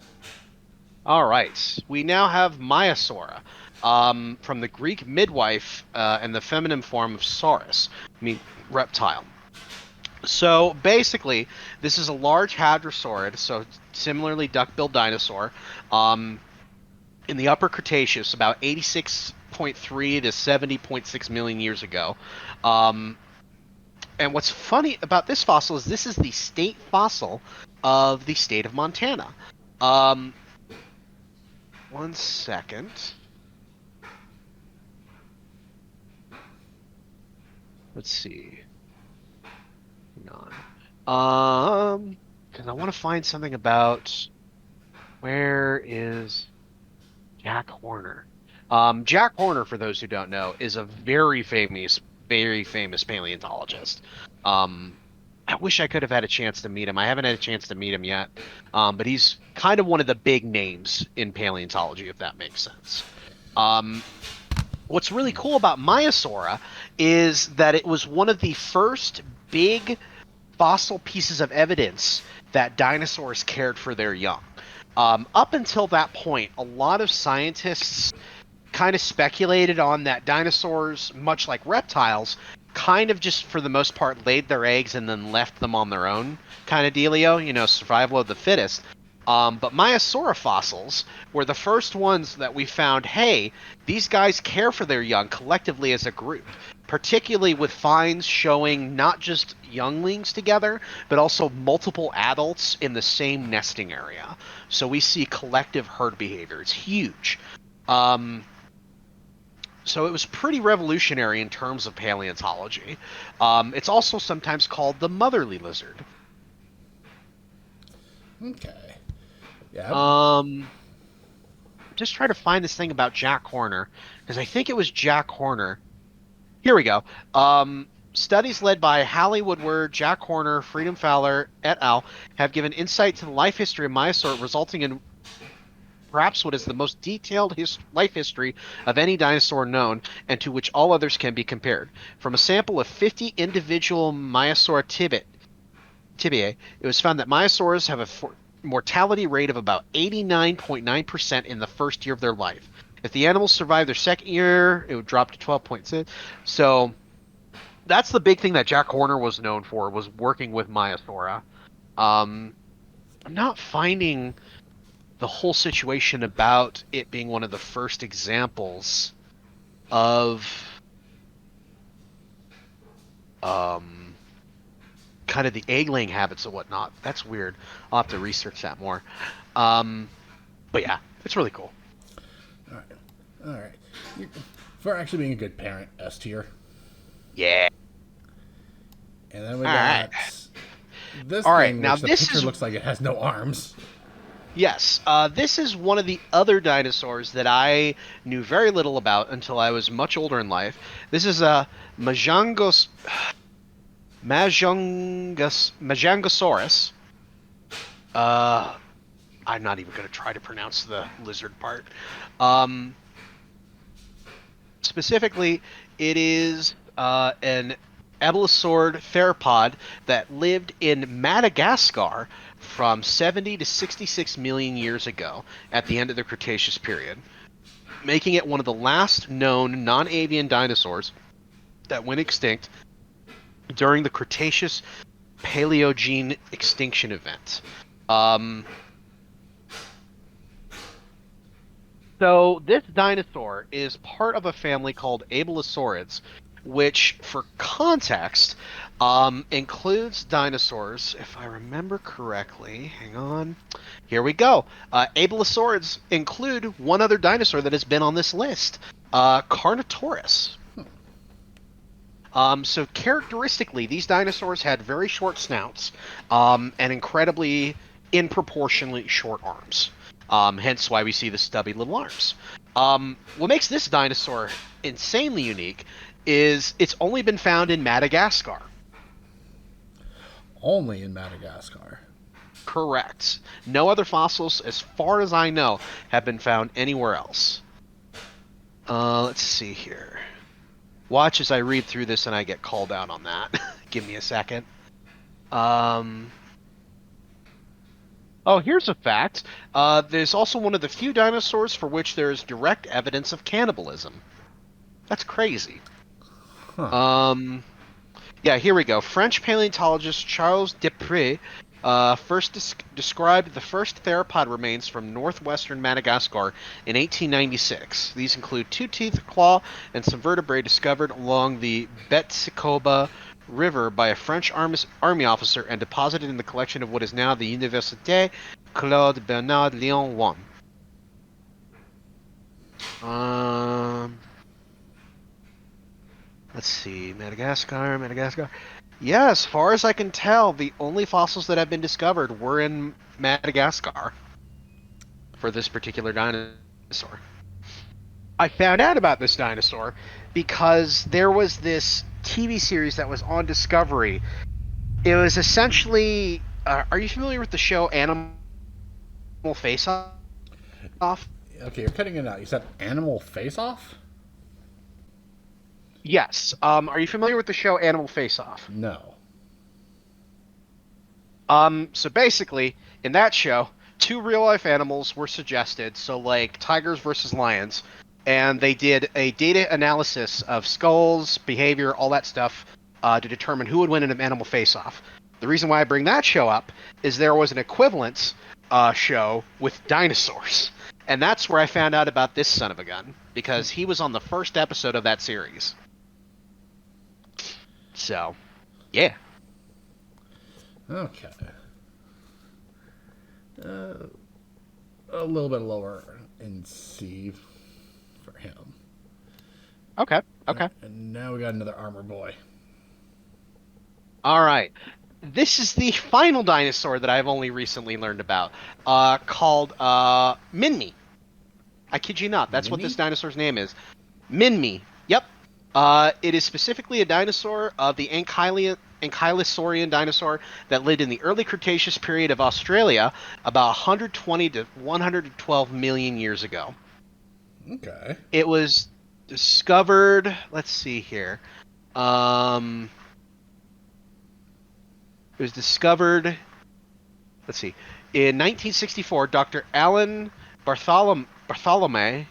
All right. We now have Maiasaura, from the Greek midwife and the feminine form of saurus, reptile. So basically, this is a large hadrosaurid, so similarly duck-billed dinosaur, in the Upper Cretaceous, about 86.3 to 70.6 million years ago. Um, And what's funny about this fossil is this is the state fossil of the state of Montana. Um, one second. Let's see. Hang on. Because I want to find something about where is Jack Horner. Jack Horner, for those who don't know, is a very famous paleontologist. Um, I wish I could have had a chance to meet him. I haven't had a chance to meet him yet. But he's kind of one of the big names in paleontology, if that makes sense. Um, what's really cool about Maiasaura is that it was one of the first big fossil pieces of evidence that dinosaurs cared for their young. Up until that point, a lot of scientists kind of speculated on that dinosaurs, much like reptiles, kind of just for the most part laid their eggs and then left them on their own kind of dealio, survival of the fittest. But Maiasaura fossils were the first ones that we found, hey, these guys care for their young collectively as a group, particularly with finds showing not just younglings together, but also multiple adults in the same nesting area. So we see collective herd behavior. It's huge. Um, so it was pretty revolutionary in terms of paleontology. It's also sometimes called the motherly lizard. Okay. Yeah. Um, just try to find this thing about Jack Horner because I think it was Jack Horner. Here we go. Studies led by Hallie Woodward, Jack Horner, Freedom Fowler et al. Have given insight to the life history of Maiasaur, resulting in perhaps what is the most detailed life history of any dinosaur known, and to which all others can be compared. From a sample of 50 individual Maiasaur tibiae, it was found that Maiasaurs have a mortality rate of about 89.9% in the first year of their life. If the animals survived their second year, it would drop to 12.6. So that's the big thing that Jack Horner was known for, was working with Maiasaura. I'm not finding the whole situation about it being one of the first examples of um, kind of the egg-laying habits and whatnot. That's weird. I'll have to research that more. But yeah, it's really cool. All right. All right. For actually being a good parent, S tier. Yeah. And then we All right. got this All right. thing, Now which the this picture is looks like it has no arms. yes. This is one of the other dinosaurs that I knew very little about until I was much older in life. This is a Majangosaurus. Uh, I'm not even going to try to pronounce the lizard part. Um, Specifically, it is an abelisaurid theropod that lived in Madagascar from 70 to 66 million years ago at the end of the Cretaceous period, making it one of the last known non-avian dinosaurs that went extinct during the Cretaceous Paleogene extinction event. Um, So this dinosaur is part of a family called Abelisaurids, which, for context, includes dinosaurs. If I remember correctly, hang on. Here we go. Abelisaurids include one other dinosaur that has been on this list, Carnotaurus. So characteristically, these dinosaurs had very short snouts, and incredibly in short arms. Hence why we see the stubby little arms. What makes this dinosaur insanely unique is it's only been found in Madagascar. Only in Madagascar. Correct. No other fossils, as far as I know, have been found anywhere else. Let's see here. Watch as I read through this and I get called out on that. Give me a second. Oh, here's a fact. There's also one of the few dinosaurs for which there is direct evidence of cannibalism. That's crazy. Huh. Yeah, here we go. French paleontologist Charles Desprez first described the first theropod remains from northwestern Madagascar in 1896. These include two teeth, a claw, and some vertebrae discovered along the Betsicoba River by a French army officer and deposited in the collection of what is now the Université Claude Bernard Lyon 1. Um, let's see, Madagascar. Yeah, as far as I can tell, the only fossils that have been discovered were in Madagascar for this particular dinosaur. I found out about this dinosaur because there was this TV series that was on Discovery. It was essentially. Are you familiar with the show Animal Face Off? Okay, you're cutting it out. You said Animal Face Off? Yes. Are you familiar with the show Animal Face Off? No. So basically, in that show, two real life animals were suggested, so like tigers versus lions, and they did a data analysis of skulls, behavior, all that stuff, to determine who would win in an animal face off. The reason why I bring that show up is there was an equivalent show with dinosaurs, and that's where I found out about this son of a gun, because he was on the first episode of that series. So, yeah. Okay. Uh, a little bit lower in C for him. Okay, okay. And now we got another armor boy. All right. This is the final dinosaur that I've only recently learned about, called Minmi. I kid you not. That's what this Mini? dinosaur's name is. Minmi. Yep. It is specifically a dinosaur of the Ankylosaurian dinosaur that lived in the early Cretaceous period of Australia about 120 to 112 million years ago. Okay. It was discovered. Let's see here. Um, it was discovered. Let's see. In 1964, Dr. Alan Bartholomew,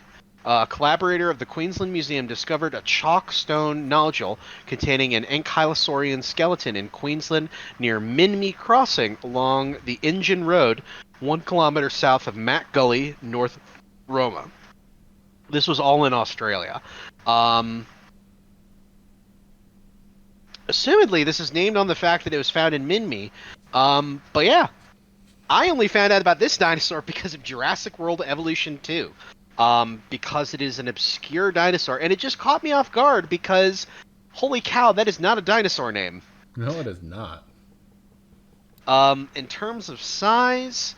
a collaborator of the Queensland Museum, discovered a chalk stone nodule containing an ankylosaurian skeleton in Queensland near Minmi Crossing along the Injun Road, 1 kilometer south of Mac Gully, North Roma. This was all in Australia. Um, Assumedly, this is named on the fact that it was found in Minmi. But yeah, I only found out about this dinosaur because of Jurassic World Evolution 2. Because it is an obscure dinosaur, and it just caught me off guard because, holy cow, that is not a dinosaur name. No, it is not. In terms of size,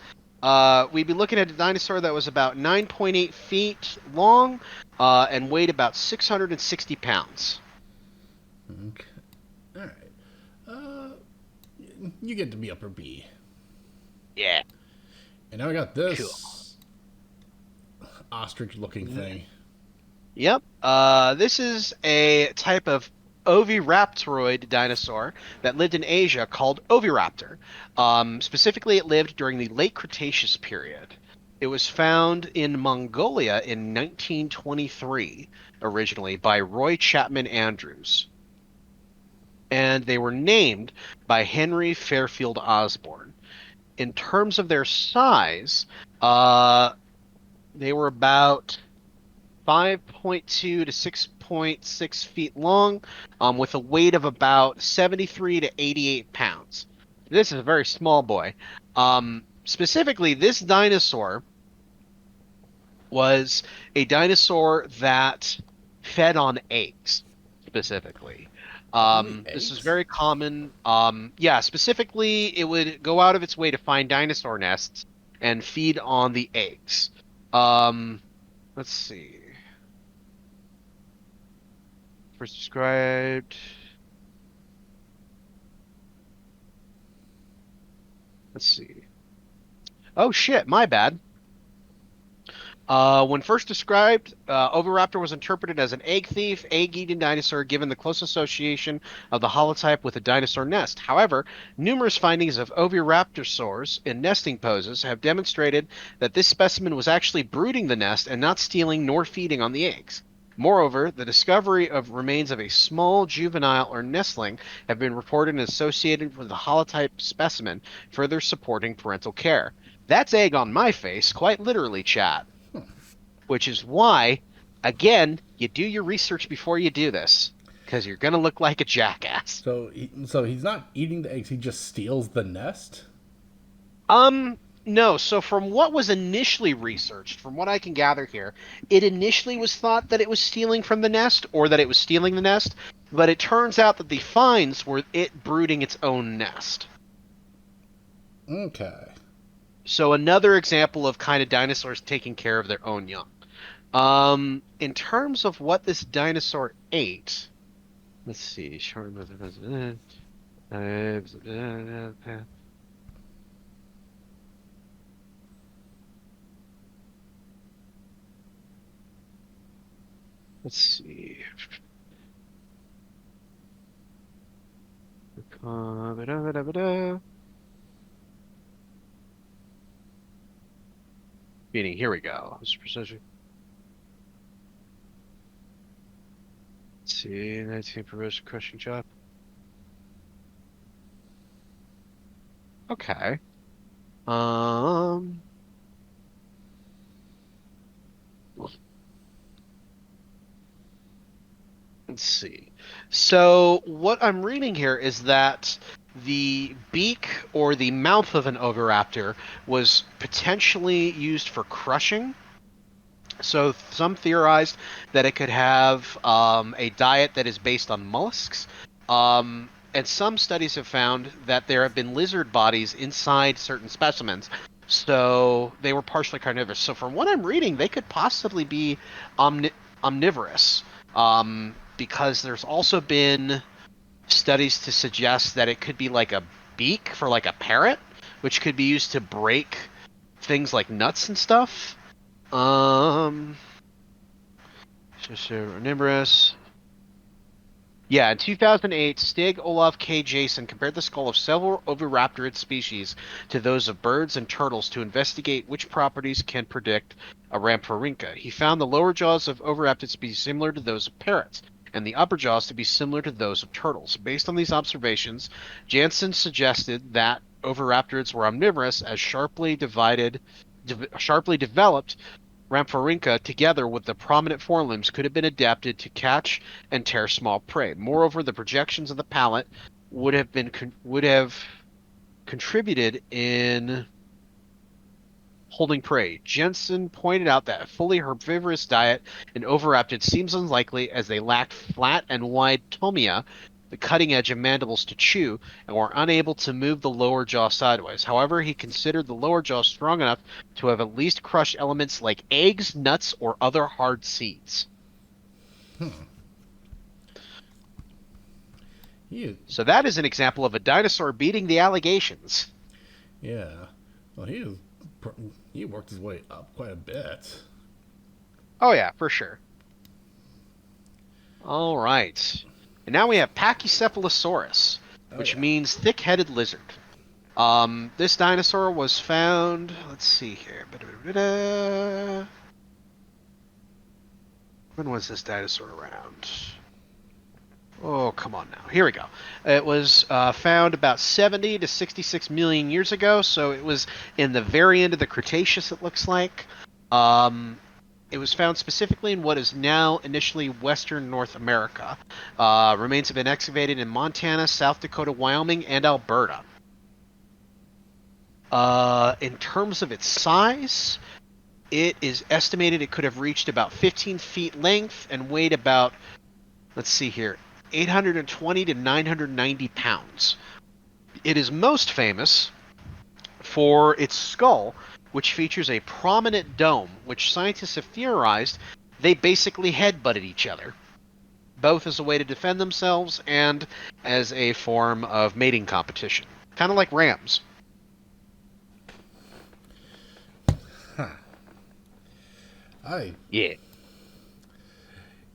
we'd be looking at a dinosaur that was about 9.8 feet long, and weighed about 660 pounds. Okay. All right. Uh, you get to be upper B. Yeah. And now we got Cool. this ostrich-looking thing. Yep. This is a type of oviraptoroid dinosaur that lived in Asia called Oviraptor. Specifically, it lived during the late Cretaceous period. It was found in Mongolia in 1923, originally by Roy Chapman Andrews. And they were named by Henry Fairfield Osborn. In terms of their size, they were about 5.2 to 6.6 feet long, with a weight of about 73 to 88 pounds. This is a very small boy. Specifically, this dinosaur was a dinosaur that fed on eggs, specifically. Only This is eggs? very common. Yeah, specifically, it would go out of its way to find dinosaur nests and feed on the eggs. Um, let's see. First described. Let's see. Oh shit, my bad. When first described, Oviraptor was interpreted as an egg thief, egg-eating dinosaur, given the close association of the holotype with a dinosaur nest. However, numerous findings of Oviraptorosaurs in nesting poses have demonstrated that this specimen was actually brooding the nest and not stealing nor feeding on the eggs. Moreover, the discovery of remains of a small juvenile or nestling have been reported and associated with the holotype specimen, further supporting parental care. That's egg on my face, quite literally, chat. Which is why, again, you do your research before you do this. because you're gonna look like a jackass. So he's not eating the eggs. He just steals the nest. Um, no. So from what was initially researched, from what I can gather here, it initially was thought that it was stealing from the nest or that it was stealing the nest, but it turns out that the finds were it brooding its own nest. Okay. So another example of kind of dinosaurs taking care of their own young. In terms of what this dinosaur ate, let's see. Let's see. Meaning, here we go. Let's see, 19 promotion crushing job. Okay. Um, let's see. So what I'm reading here is that the beak or the mouth of an oviraptor was potentially used for crushing. So some theorized that it could have a diet that is based on mollusks. And some studies have found that there have been lizard bodies inside certain specimens. So they were partially carnivorous. So from what I'm reading, they could possibly be omnivorous. Because there's also been studies to suggest that it could be like a beak for like a parrot, which could be used to break things like nuts and stuff. Um, Omnivorous. Yeah, in 2008, Stig Olaf K. Jason compared the skull of several oviraptorid species to those of birds and turtles to investigate which properties can predict a Rampharinca. He found the lower jaws of oviraptid species similar to those of parrots, and the upper jaws to be similar to those of turtles. Based on these observations, Jansen suggested that oviraptorids were omnivorous as sharply developed Rampharinca, together with the prominent forelimbs, could have been adapted to catch and tear small prey. Moreover, the projections of the palate would have contributed in holding prey. Jensen pointed out that a fully herbivorous diet in oviraptid seems unlikely as they lacked flat and wide tomia, the cutting edge of mandibles to chew, and were unable to move the lower jaw sideways. However, he considered the lower jaw strong enough to have at least crushed elements like eggs, nuts, or other hard seeds. He, So that is an example of a dinosaur beating the allegations. yeah. Well, he worked his way up quite a bit. Oh yeah, for sure. All right. And now we have Pachycephalosaurus, Oh which yeah. means thick-headed lizard. This dinosaur was found. Let's see here. When was this dinosaur around? Oh, come on now. Here we go. It was found about 70 to 66 million years ago, so it was in the very end of the Cretaceous, it looks like. Um, it was found specifically in what is now initially Western North America. Remains have been excavated in Montana, South Dakota, Wyoming, and Alberta. In terms of its size, it is estimated it could have reached about 15 feet length and weighed about, let's see here, 820 to 990 pounds. It is most famous for its skull, which features a prominent dome, which scientists have theorized they basically headbutted each other, both as a way to defend themselves and as a form of mating competition. Kind of like rams. Huh. I Yeah.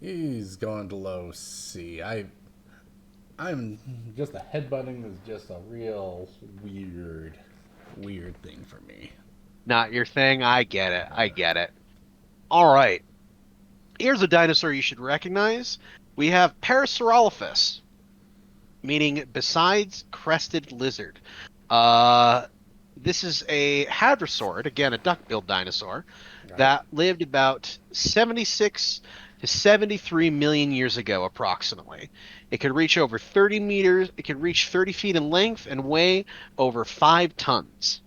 He's going to low C. I'm just the headbutting is just a real weird thing for me. Not your thing? I get it. I get it. All right. Here's a dinosaur you should recognize. We have Parasaurolophus, meaning besides crested lizard. Uh, this is a hadrosaurid, again, a duck-billed dinosaur, Right? that lived about 76 to 73 million years ago, approximately. It could reach over 30 meters, it could reach 30 feet in length and weigh over 5 tons.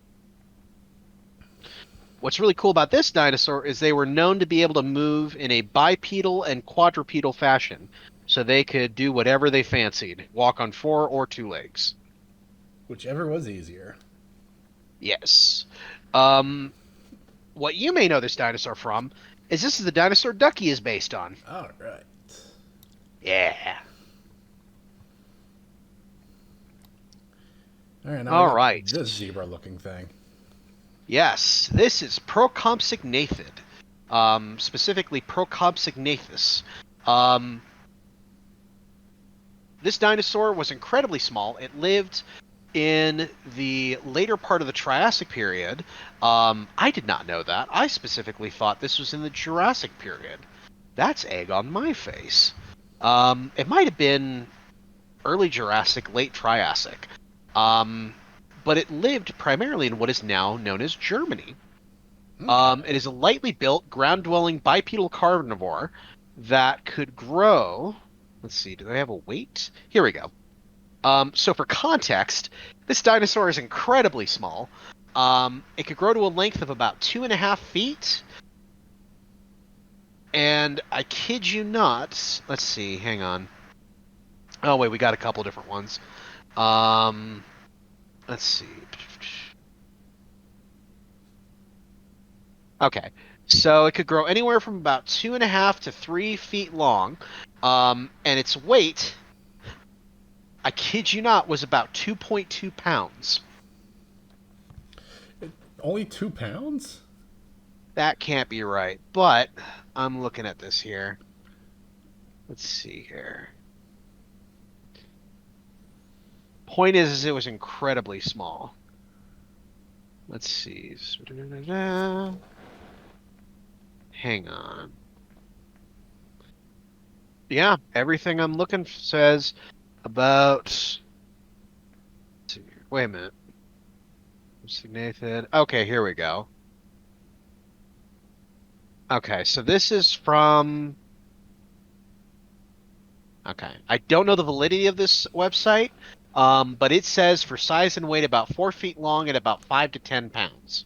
What's really cool about this dinosaur is they were known to be able to move in a bipedal and quadrupedal fashion. So they could do whatever they fancied, walk on 4 or 2 legs. Whichever was easier. Yes. Um, what you may know this dinosaur from is this is the dinosaur Ducky is based on. All right. Yeah. All right, now we All got right. this zebra-looking thing. Yes, this is Procompsognathid. Specifically Procompsognathus. Um, this dinosaur was incredibly small. It lived in the later part of the Triassic period. I did not know that. I specifically thought this was in the Jurassic period. That's egg on my face. It might have been early Jurassic, late Triassic. Um, but it lived primarily in what is now known as Germany. It Okay. is a lightly built, ground-dwelling bipedal carnivore that could grow. Let's see, do they have a weight? Here we go. So for context, this dinosaur is incredibly small. It could grow to a length of about 2.5 feet. And I kid you not, let's see, hang on. Oh wait, we got a couple different ones. Um, let's see. Okay, so it could grow anywhere from about 2.5 to 3 feet long. And its weight, I kid you not, was about 2.2 pounds. Only 2 pounds? That can't be right, but I'm looking at this here. Let's see here. Point is it was incredibly small. Let's see. Hang on. Yeah, everything I'm looking says about. Wait a minute. Signated. Okay, here we go. Okay, so this is from. Okay, I don't know the validity of this website, but it says for size and weight about 4 feet long and about 5 to 10 pounds.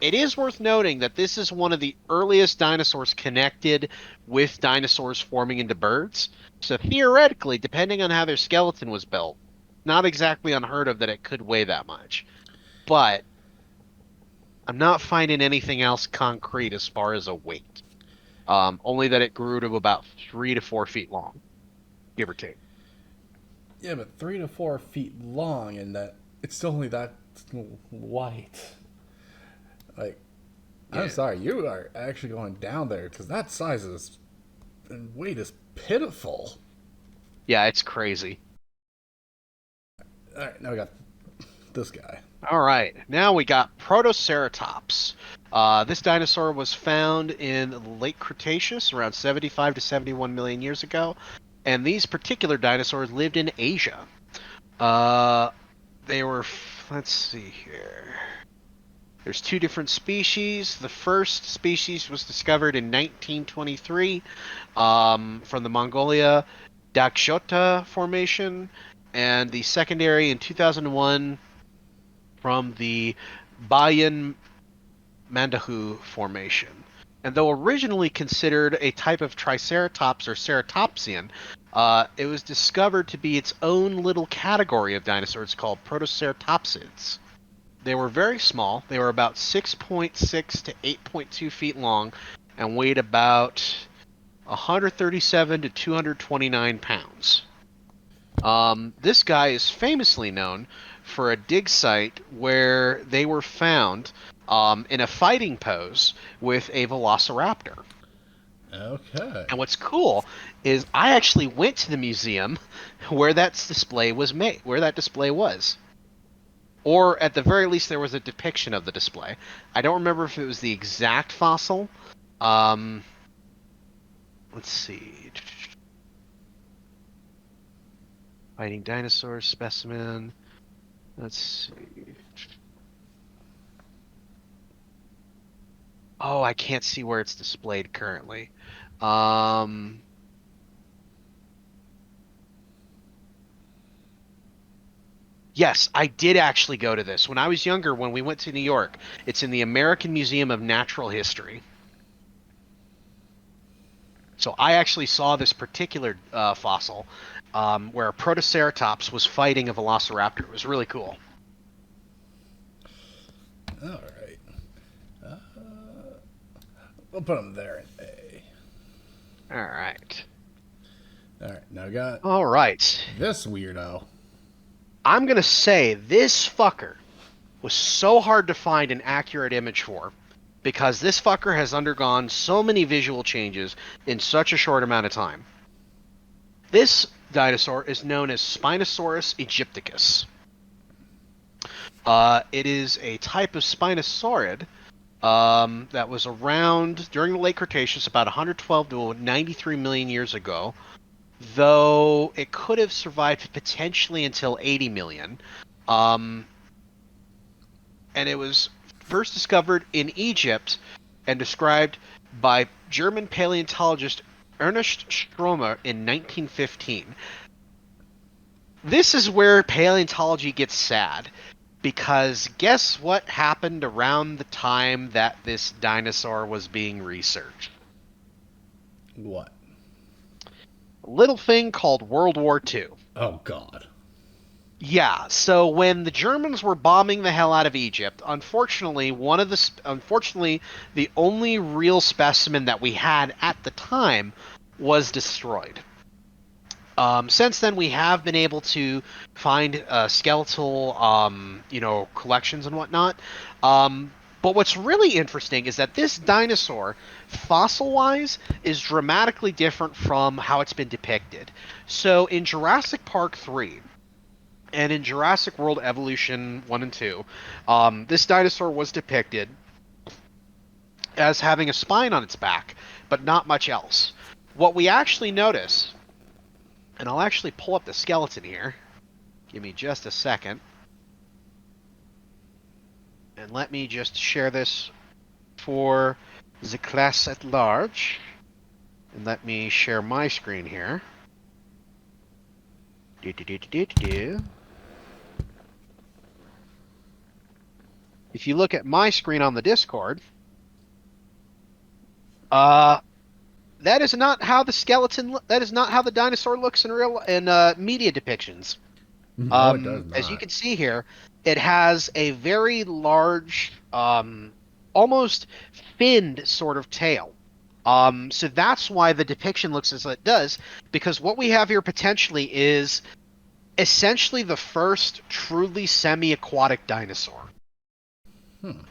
It is worth noting that this is one of the earliest dinosaurs connected with dinosaurs forming into birds. So theoretically, depending on how their skeleton was built, not exactly unheard of that it could weigh that much. But I'm not finding anything else concrete as far as a weight. Only that it grew to about 3 to 4 feet long, give or take. Yeah, but 3 to 4 feet long, and that it's still only that white. Like, I'm Yeah. sorry, you are actually going down there because that size is and weight is pitiful. Yeah, it's crazy. All right, now we got this guy. All right, now we got Protoceratops. This dinosaur was found in the late Cretaceous, around 75 to 71 million years ago, and these particular dinosaurs lived in Asia. Uh, they were, let's see here. There's two different species. The first species was discovered in 1923 from the Mongolia Dakshota Formation, and the secondary in 2001 from the Bayan Mandahu Formation. And though originally considered a type of Triceratops or Ceratopsian, it was discovered to be its own little category of dinosaurs called Protoceratopsids. They were very small. They were about 6.6 to 8.2 feet long and weighed about 137 to 229 pounds. This guy is famously known for a dig site where they were found in a fighting pose with a velociraptor. Okay. And what's cool is I actually went to the museum where that display was made, where that display was. Or at the very least, there was a depiction of the display. I don't remember if it was the exact fossil. Um, let's see. Fighting dinosaur specimen. Let's see. Oh, I can't see where it's displayed currently. Um, yes, I did actually go to this when I was younger. When we went to New York, it's in the American Museum of Natural History. So I actually saw this particular fossil where a Protoceratops was fighting a Velociraptor. It was really cool. All right. We'll put them there in A. All right. All right. Now I got All right. this weirdo. I'm going to say this fucker was so hard to find an accurate image for because this fucker has undergone so many visual changes in such a short amount of time. This dinosaur is known as Spinosaurus aegypticus. It is a type of Spinosaurid that was around during the late Cretaceous about 112 to 93 million years ago, though it could have survived potentially until 80 million. Um, and it was first discovered in Egypt and described by German paleontologist Ernest Stromer in 1915. This is where paleontology gets sad because guess what happened around the time that this dinosaur was being researched? What? A little thing called World War II. Oh God. Yeah, so when the Germans were bombing the hell out of Egypt, unfortunately the only real specimen that we had at the time was destroyed. Since then, we have been able to find skeletal, collections and whatnot. But what's really interesting is that this dinosaur, fossil-wise, is dramatically different from how it's been depicted. So in Jurassic Park 3 and in Jurassic World Evolution 1 and 2, this dinosaur was depicted as having a spine on its back, but not much else. What we actually notice, and I'll actually pull up the skeleton here. Give me just a second. And let me just share this for the class at large. And let me share my screen here. Do, do, do, do, do, do. If you look at my screen on the Discord, uh, that is not how the skeleton. That is not how the dinosaur looks in real media depictions. No, it does As you not. can see here, it has a very large, almost finned sort of tail. So that's why the depiction looks as it does, because what we have here potentially is essentially the first truly semi-aquatic dinosaur.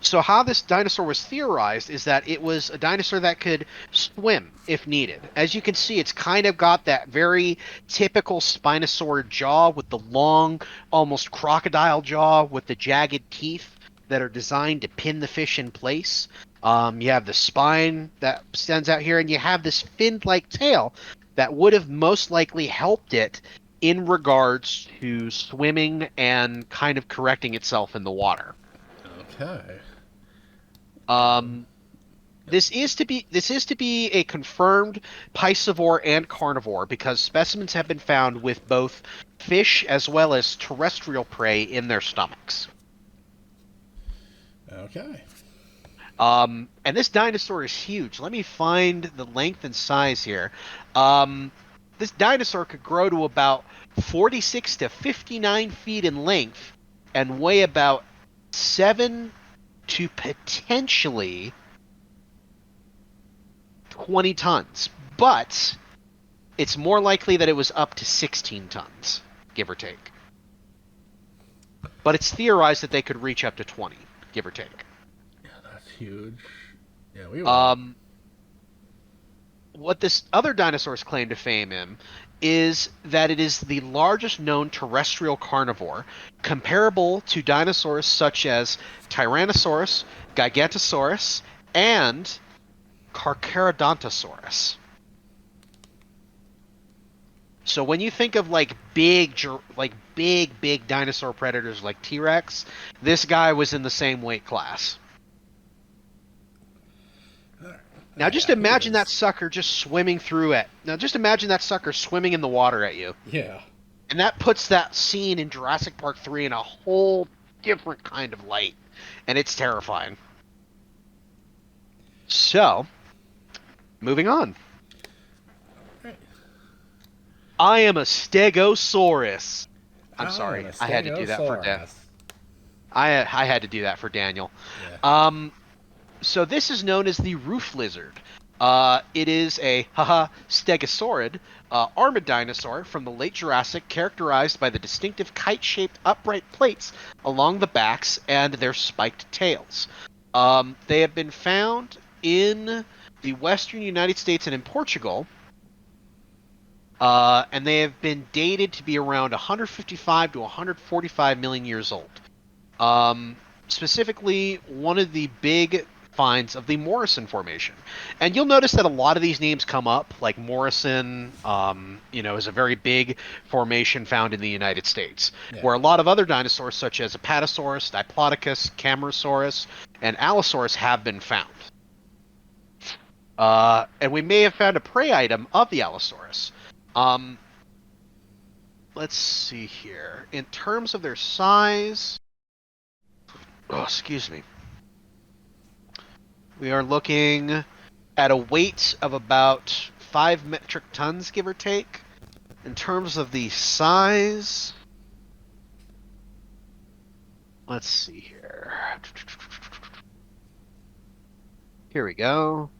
So how this dinosaur was theorized is that it was a dinosaur that could swim if needed. As you can see, it's kind of got that very typical Spinosaur jaw with the long, almost crocodile jaw with the jagged teeth that are designed to pin the fish in place. You have the spine that stands out here, and you have this fin-like tail that would have most likely helped it in regards to swimming and kind of correcting itself in the water. Okay. Um, this is to be a confirmed piscivore and carnivore because specimens have been found with both fish as well as terrestrial prey in their stomachs. Okay. And this dinosaur is huge. Let me find the length and size here. Um, this dinosaur could grow to about 46 to 59 feet in length and weigh about 7 to potentially 20 tons, but it's more likely that it was up to 16 tons, give or take. But it's theorized that they could reach up to 20, give or take. Yeah, that's huge. Yeah, we will. Um, what this other dinosaur's claim to fame in is that it is the largest known terrestrial carnivore, comparable to dinosaurs such as Tyrannosaurus, Gigantosaurus, and Carcharodontosaurus. So when you think of big dinosaur predators like T-Rex, this guy was in the same weight class. Now just Yeah, he imagine that is. sucker just swimming through it. Now just imagine that sucker swimming in the water at you. Yeah. And that puts that scene in Jurassic Park 3 in a whole different kind of light. And it's terrifying. So, moving on. Right. I am a Stegosaurus. I'm I am sorry. a I had to do that for Dan. Stegosaurus. I had to do that for Daniel. Yeah. Um, so this is known as the roof lizard. It is a stegosaurid, armored dinosaur from the late Jurassic, characterized by the distinctive kite-shaped upright plates along the backs and their spiked tails. They have been found in the western United States and in Portugal, and they have been dated to be around 155 to 145 million years old. Um, Specifically, one of the big finds of the Morrison Formation. And you'll notice that a lot of these names come up, like Morrison, is a very big formation found in the United States, Yeah. where a lot of other dinosaurs, such as Apatosaurus, Diplodocus, Camarasaurus, and Allosaurus, have been found. And we may have found a prey item of the Allosaurus. Um, let's see here. In terms of their size, oh, excuse me. We are looking at a weight of about 5 metric tons, give or take. In terms of the size, let's see here. Here we go.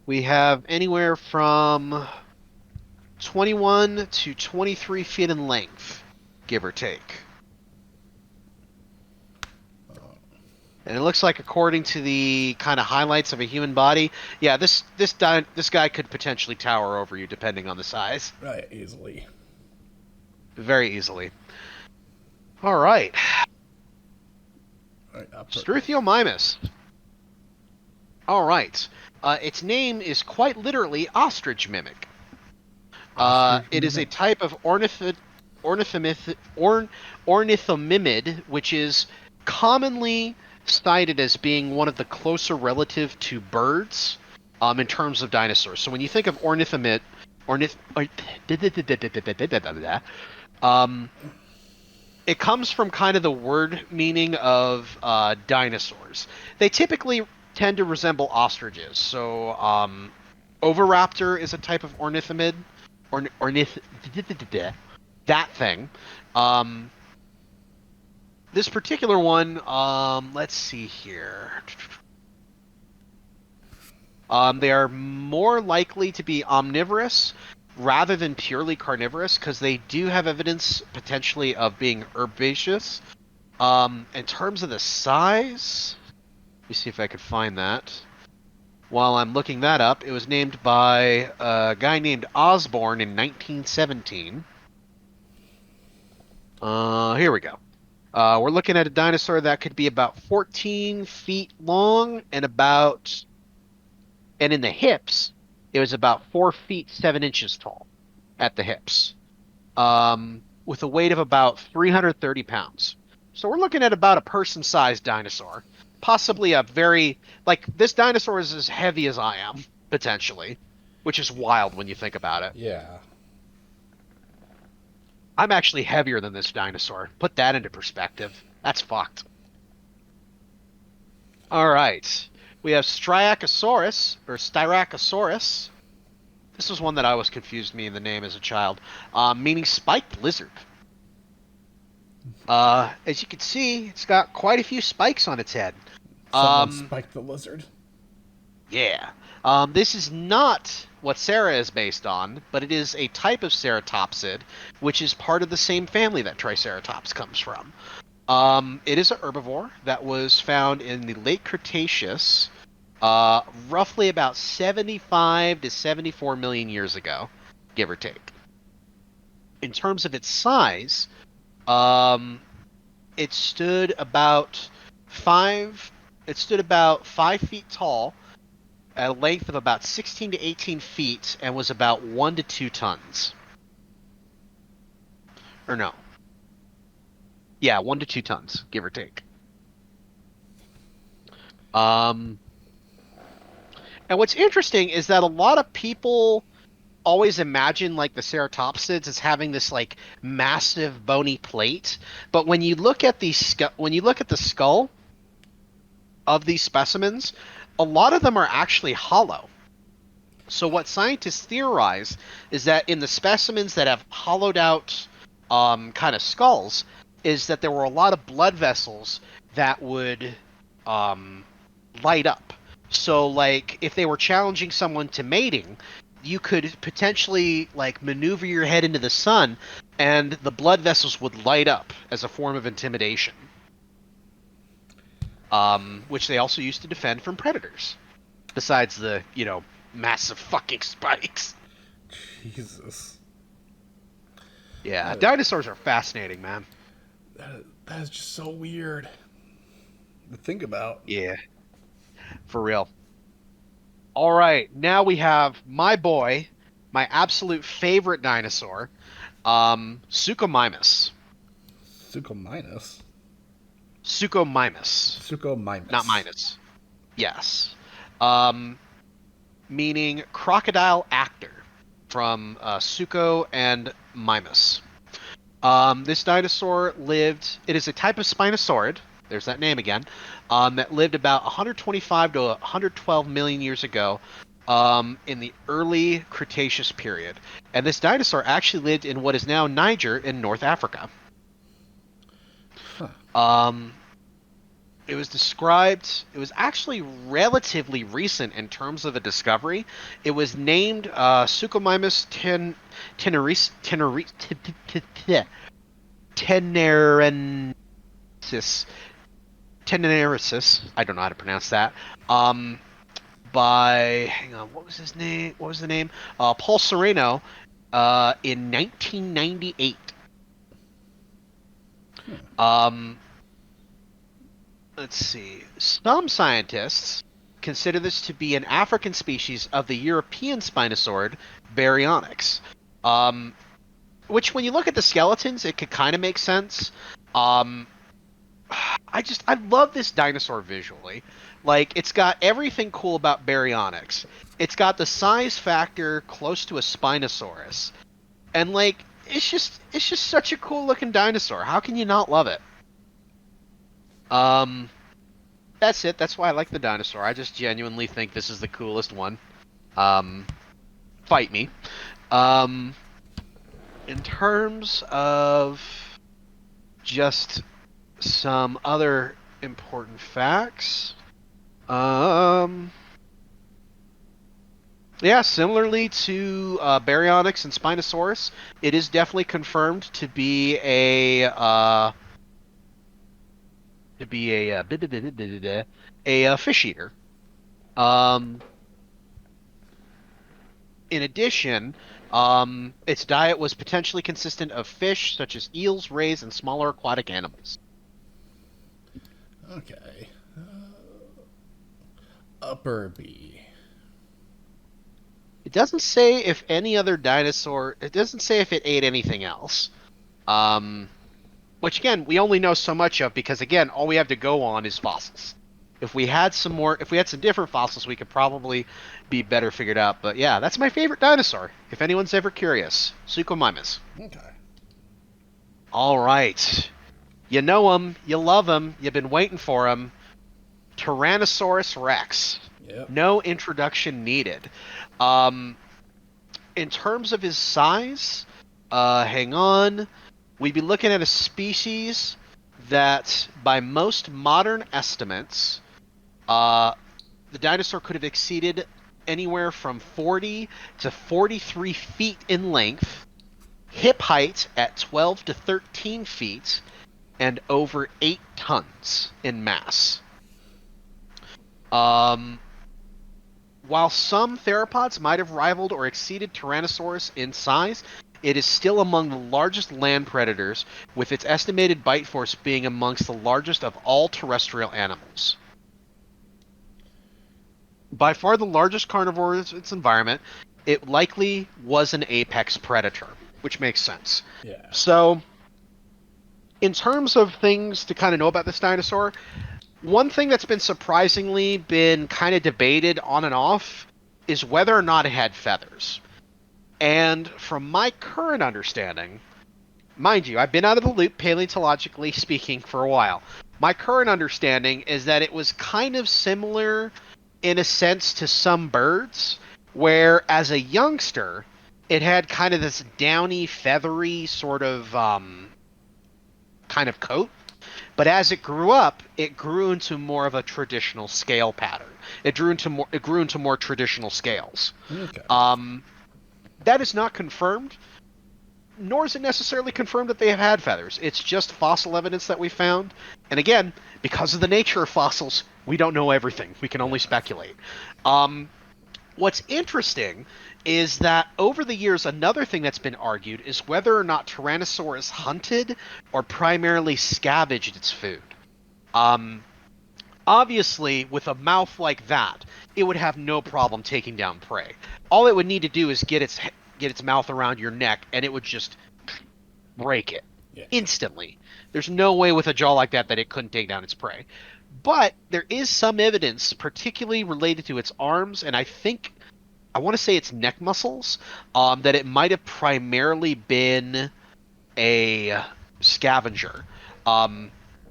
We have anywhere from 21 to 23 feet in length, give or take. And it looks like, according to the kind of highlights of a human body, yeah, this guy could potentially tower over you, depending on the size, Right. Easily. very easily. All right, All right. Struthiomimus. All right, its name is quite literally ostrich mimic. Ostrich It is a mimic. type of ornithomimid, which is commonly cited as being one of the closer relative to birds, in terms of dinosaurs. So when you think of ornith, um, it comes from kind of the word meaning of dinosaurs. They typically tend to resemble ostriches. So Oviraptor is a type of ornithomid, ornith, that thing. Um, this particular one, let's see here. They are more likely to be omnivorous rather than purely carnivorous, because they do have evidence potentially of being herbaceous. In terms of the size, let me see if I could find that. While I'm looking that up, it was named by a guy named Osborne in 1917. Here we go. We're looking at a dinosaur that could be about 14 feet long and in the hips, it was about 4 feet 7 inches tall at the hips, with a weight of about 330 pounds. So we're looking at about a person-sized dinosaur, possibly a very like this dinosaur is as heavy as I am potentially, which is wild when you think about it. Yeah. I'm actually heavier than this dinosaur. Put that into perspective. That's fucked. All right. We have Styracosaurus. This was one that I was confused me in the name as a child, meaning spiked lizard. As you can see, it's got quite a few spikes on its head. Someone Um, spiked the lizard. yeah. This is not what Sarah is based on, but it is a type of ceratopsid, which is part of the same family that Triceratops comes from. It is a herbivore that was found in the late Cretaceous, roughly about 75 to 74 million years ago, give or take. In terms of its size, um, it stood about five. It stood about 5 feet tall, at a length of about 16 to 18 feet, and was about 1 to 2 tons. Or no, yeah, 1 to 2 tons, give or take. Um, and what's interesting is that a lot of people always imagine like the ceratopsids as having this like massive bony plate, but when you look at the skull of these specimens, a lot of them are actually hollow. So what scientists theorize is that in the specimens that have hollowed out kind of skulls, is that there were a lot of blood vessels that would um, light up. So like if they were challenging someone to mating, you could potentially like maneuver your head into the sun and the blood vessels would light up as a form of intimidation. Which they also used to defend from predators. Besides the, massive fucking spikes. Jesus. Yeah, That, dinosaurs are fascinating, man. that is just so weird to think about. Yeah, for real. All right, now we have my boy, my absolute favorite dinosaur, Suchomimus. Suchomimus? Suchomimus, not Suchomimus. minus. Yes. Um, Meaning crocodile actor from Sucho and Mimus. This dinosaur lived. It is a type of Spinosaurid. There's that name again. That lived about 125 to 112 million years ago, in the early Cretaceous period. And this dinosaur actually lived in what is now Niger in North Africa. Huh. Um, it was described. It was actually relatively recent in terms of a discovery. It was named Suchomimus tenerensis. Teneresis. I don't know how to pronounce that. Um, by hang on, what was his name? What was the name? Paul Sereno, in 1998. Um, let's see. Some scientists consider this to be an African species of the European Spinosaurid, Baryonyx. Um, which, when you look at the skeletons, it could kind of make sense. Um, I love this dinosaur visually. Like it's got everything cool about Baryonyx. It's got the size factor close to a Spinosaurus. And like it's just such a cool looking dinosaur. How can you not love it? Um that's it. That's why I like the dinosaur. I just genuinely think this is the coolest one. Um Fight me. Um in terms of just some other important facts. Um Yeah, similarly to Baryonyx and Spinosaurus, it is definitely confirmed to be a fish eater. Um, in addition, its diet was potentially consistent of fish such as eels, rays, and smaller aquatic animals. Okay. Upper B. It doesn't say if any other dinosaur. It doesn't say if it ate anything else. Um, which again, we only know so much of because again, all we have to go on is fossils. If we had some different fossils, we could probably be better figured out. But yeah, that's my favorite dinosaur. If anyone's ever curious, Suchomimus. Okay. All right, you know him, you love him, you've been waiting for him. Tyrannosaurus Rex. Yep. No introduction needed. Um, in terms of his size, hang on. We'd be looking at a species that, by most modern estimates, uh, the dinosaur could have exceeded anywhere from 40 to 43 feet in length, hip height at 12 to 13 feet, and over 8 tons in mass. Um, while some theropods might have rivaled or exceeded Tyrannosaurus in size, it is still among the largest land predators, with its estimated bite force being amongst the largest of all terrestrial animals. By far the largest carnivore in its environment, it likely was an apex predator, which makes sense. Yeah. So, in terms of things to kind of know about this dinosaur, One thing that's been surprisingly been kind of debated on and off is whether or not it had feathers. And from my current understanding, mind you, I've been out of the loop paleontologically speaking for a while. My current understanding is that it was kind of similar in a sense to some birds, where as a youngster, it had kind of this downy, feathery sort of kind of coat. But as it grew up, it grew into more of a traditional scale pattern. It grew into more traditional scales. Okay. Um, that is not confirmed, nor is it necessarily confirmed that they have had feathers. It's just fossil evidence that we found. And again, because of the nature of fossils, we don't know everything. We can only Yeah. speculate. Um, what's interesting is that over the years, another thing that's been argued is whether or not Tyrannosaurus hunted or primarily scavenged its food. Um, obviously, with a mouth like that, it would have no problem taking down prey. All it would need to do is get its mouth around your neck, and it would just break it Yeah. instantly. There's no way with a jaw like that that it couldn't take down its prey. But there is some evidence, particularly related to its arms, and I want to say its neck muscles, that it might have primarily been a scavenger. Um,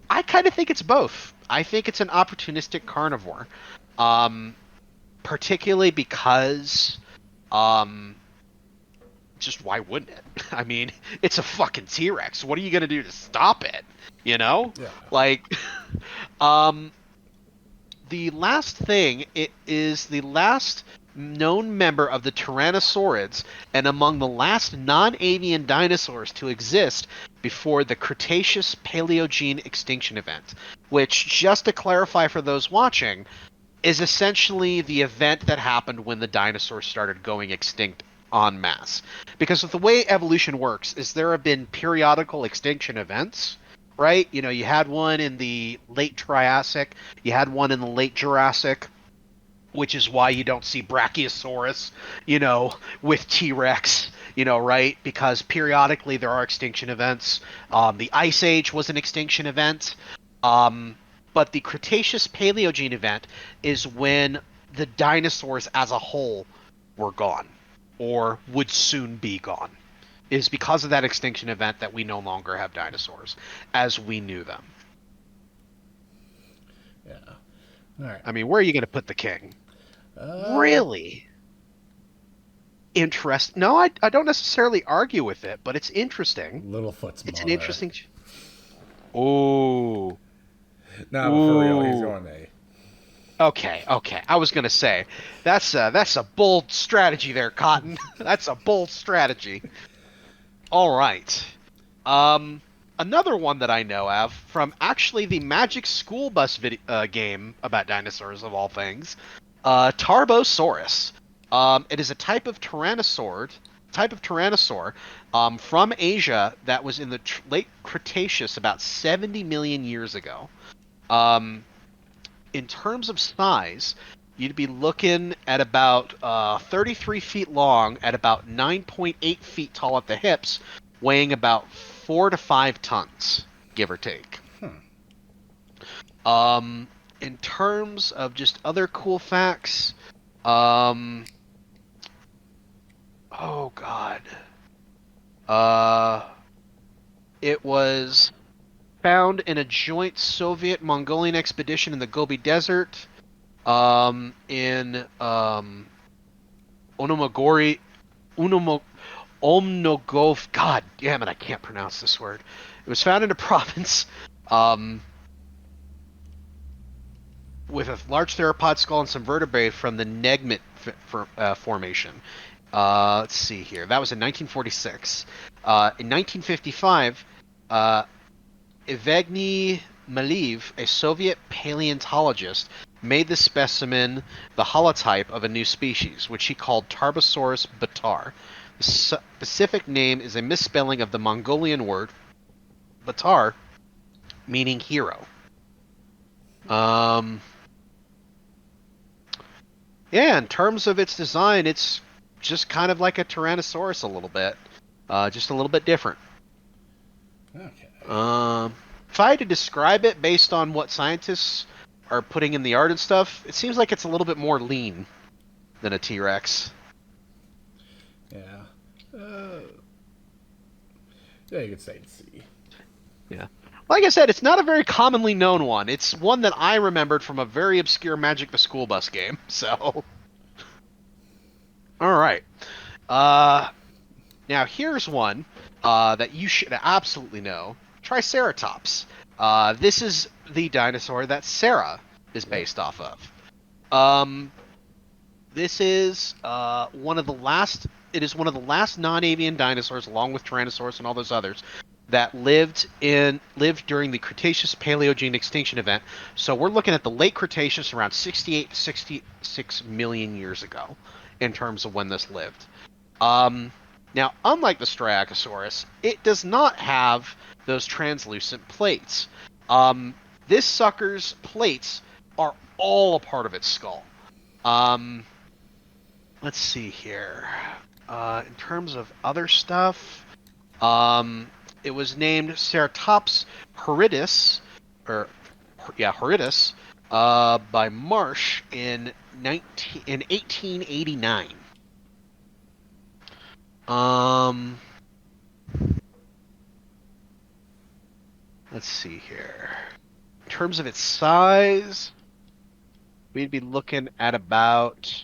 I kind of think it's both. I think it's an opportunistic carnivore, um, particularly because, um, just why wouldn't it? I mean, it's a fucking T-Rex. What are you gonna do to stop it? You know, Yeah. like, um, the last thing, it is the last known member of the Tyrannosaurids and among the last non-avian dinosaurs to exist before the Cretaceous Paleogene extinction event, which, just to clarify for those watching, is essentially the event that happened when the dinosaurs started going extinct en masse. Because of the way evolution works is there have been periodical extinction events, right? You know, you had one in the late Triassic, you had one in the late Jurassic, which is why you don't see Brachiosaurus, with T-Rex, right? Because periodically there are extinction events. The Ice Age was an extinction event. Um, but the Cretaceous Paleogene event is when the dinosaurs as a whole were gone or would soon be gone. It is because of that extinction event that we no longer have dinosaurs as we knew them. Yeah. All right. I mean, where are you going to put the king? Uh, Really? Interest. No, I don't necessarily argue with it, but it's interesting. Littlefoot It's an smaller. interesting. Ooh, Nah, but for real, he's ooh. going A. Okay, okay. I was gonna say that's a bold strategy there, Cotton. That's a bold strategy. All right. Um, another one that I know of from actually the Magic School Bus game about dinosaurs of all things, Tarbosaurus. It is a type of tyrannosaur, from Asia that was in the late Cretaceous about 70 million years ago. Um, in terms of size, you'd be looking at about 33 feet long, at about 9.8 feet tall at the hips, weighing about 4 to 5 tons, give or take. In terms of just other cool facts, um, oh god, uh, it was found in a joint Soviet-Mongolian expedition in the Gobi Desert, in Onomagori, Unomo, Omnogov. God damn it, I can't pronounce this word. It was found in a province, um, with a large theropod skull and some vertebrae from the Negmet formation. Let's see here. That was in 1946. In 1955, Evgeny Maleev, a Soviet paleontologist, made the specimen the holotype of a new species, which he called Tarbosaurus batar. The specific name is a misspelling of the Mongolian word batar, meaning hero. Um, yeah, in terms of its design, it's just kind of like a Tyrannosaurus a little bit, just a little bit different. Okay. Um, if I had to describe it based on what scientists are putting in the art and stuff, it seems like it's a little bit more lean than a T-Rex. Yeah. Uh, yeah, you could say C. Yeah. Like I said, it's not a very commonly known one. It's one that I remembered from a very obscure Magic the School Bus game. So, all right. Uh, Now here's one that you should absolutely know: Triceratops. This is the dinosaur that Sarah is Yep. based off of. Um, this is one of the last. It is one of the last non-avian dinosaurs, along with Tyrannosaurus and all those others, that lived during the Cretaceous Paleogene extinction event. So we're looking at the late Cretaceous, around 68 to 66 million years ago, in terms of when this lived. Um, Now, unlike the Styracosaurus, it does not have those translucent plates. Um, this sucker's plates are all a part of its skull. Um, let's see here. In terms of other stuff, um, it was named Ceratops horridus, or yeah, horridus, by Marsh in 1889. Um, let's see here. In terms of its size, we'd be looking at about.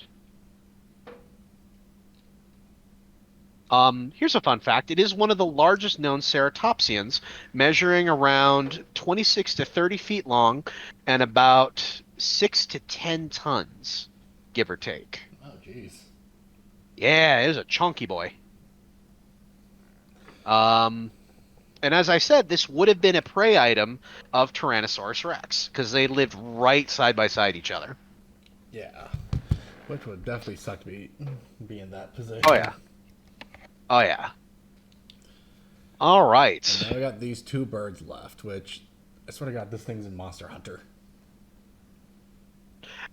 Here's a fun fact. It is one of the largest known ceratopsians, measuring around 26 to 30 feet long and about 6 to 10 tons, give or take. Oh, jeez. Yeah, it is a chunky boy. Um, and as I said, this would have been a prey item of Tyrannosaurus Rex because they lived right side by side each other. Yeah. Which would definitely suck to be in that Oh position. yeah. Oh yeah. All And right. now we got these two birds left, which I swear to God, this thing's in Monster Hunter.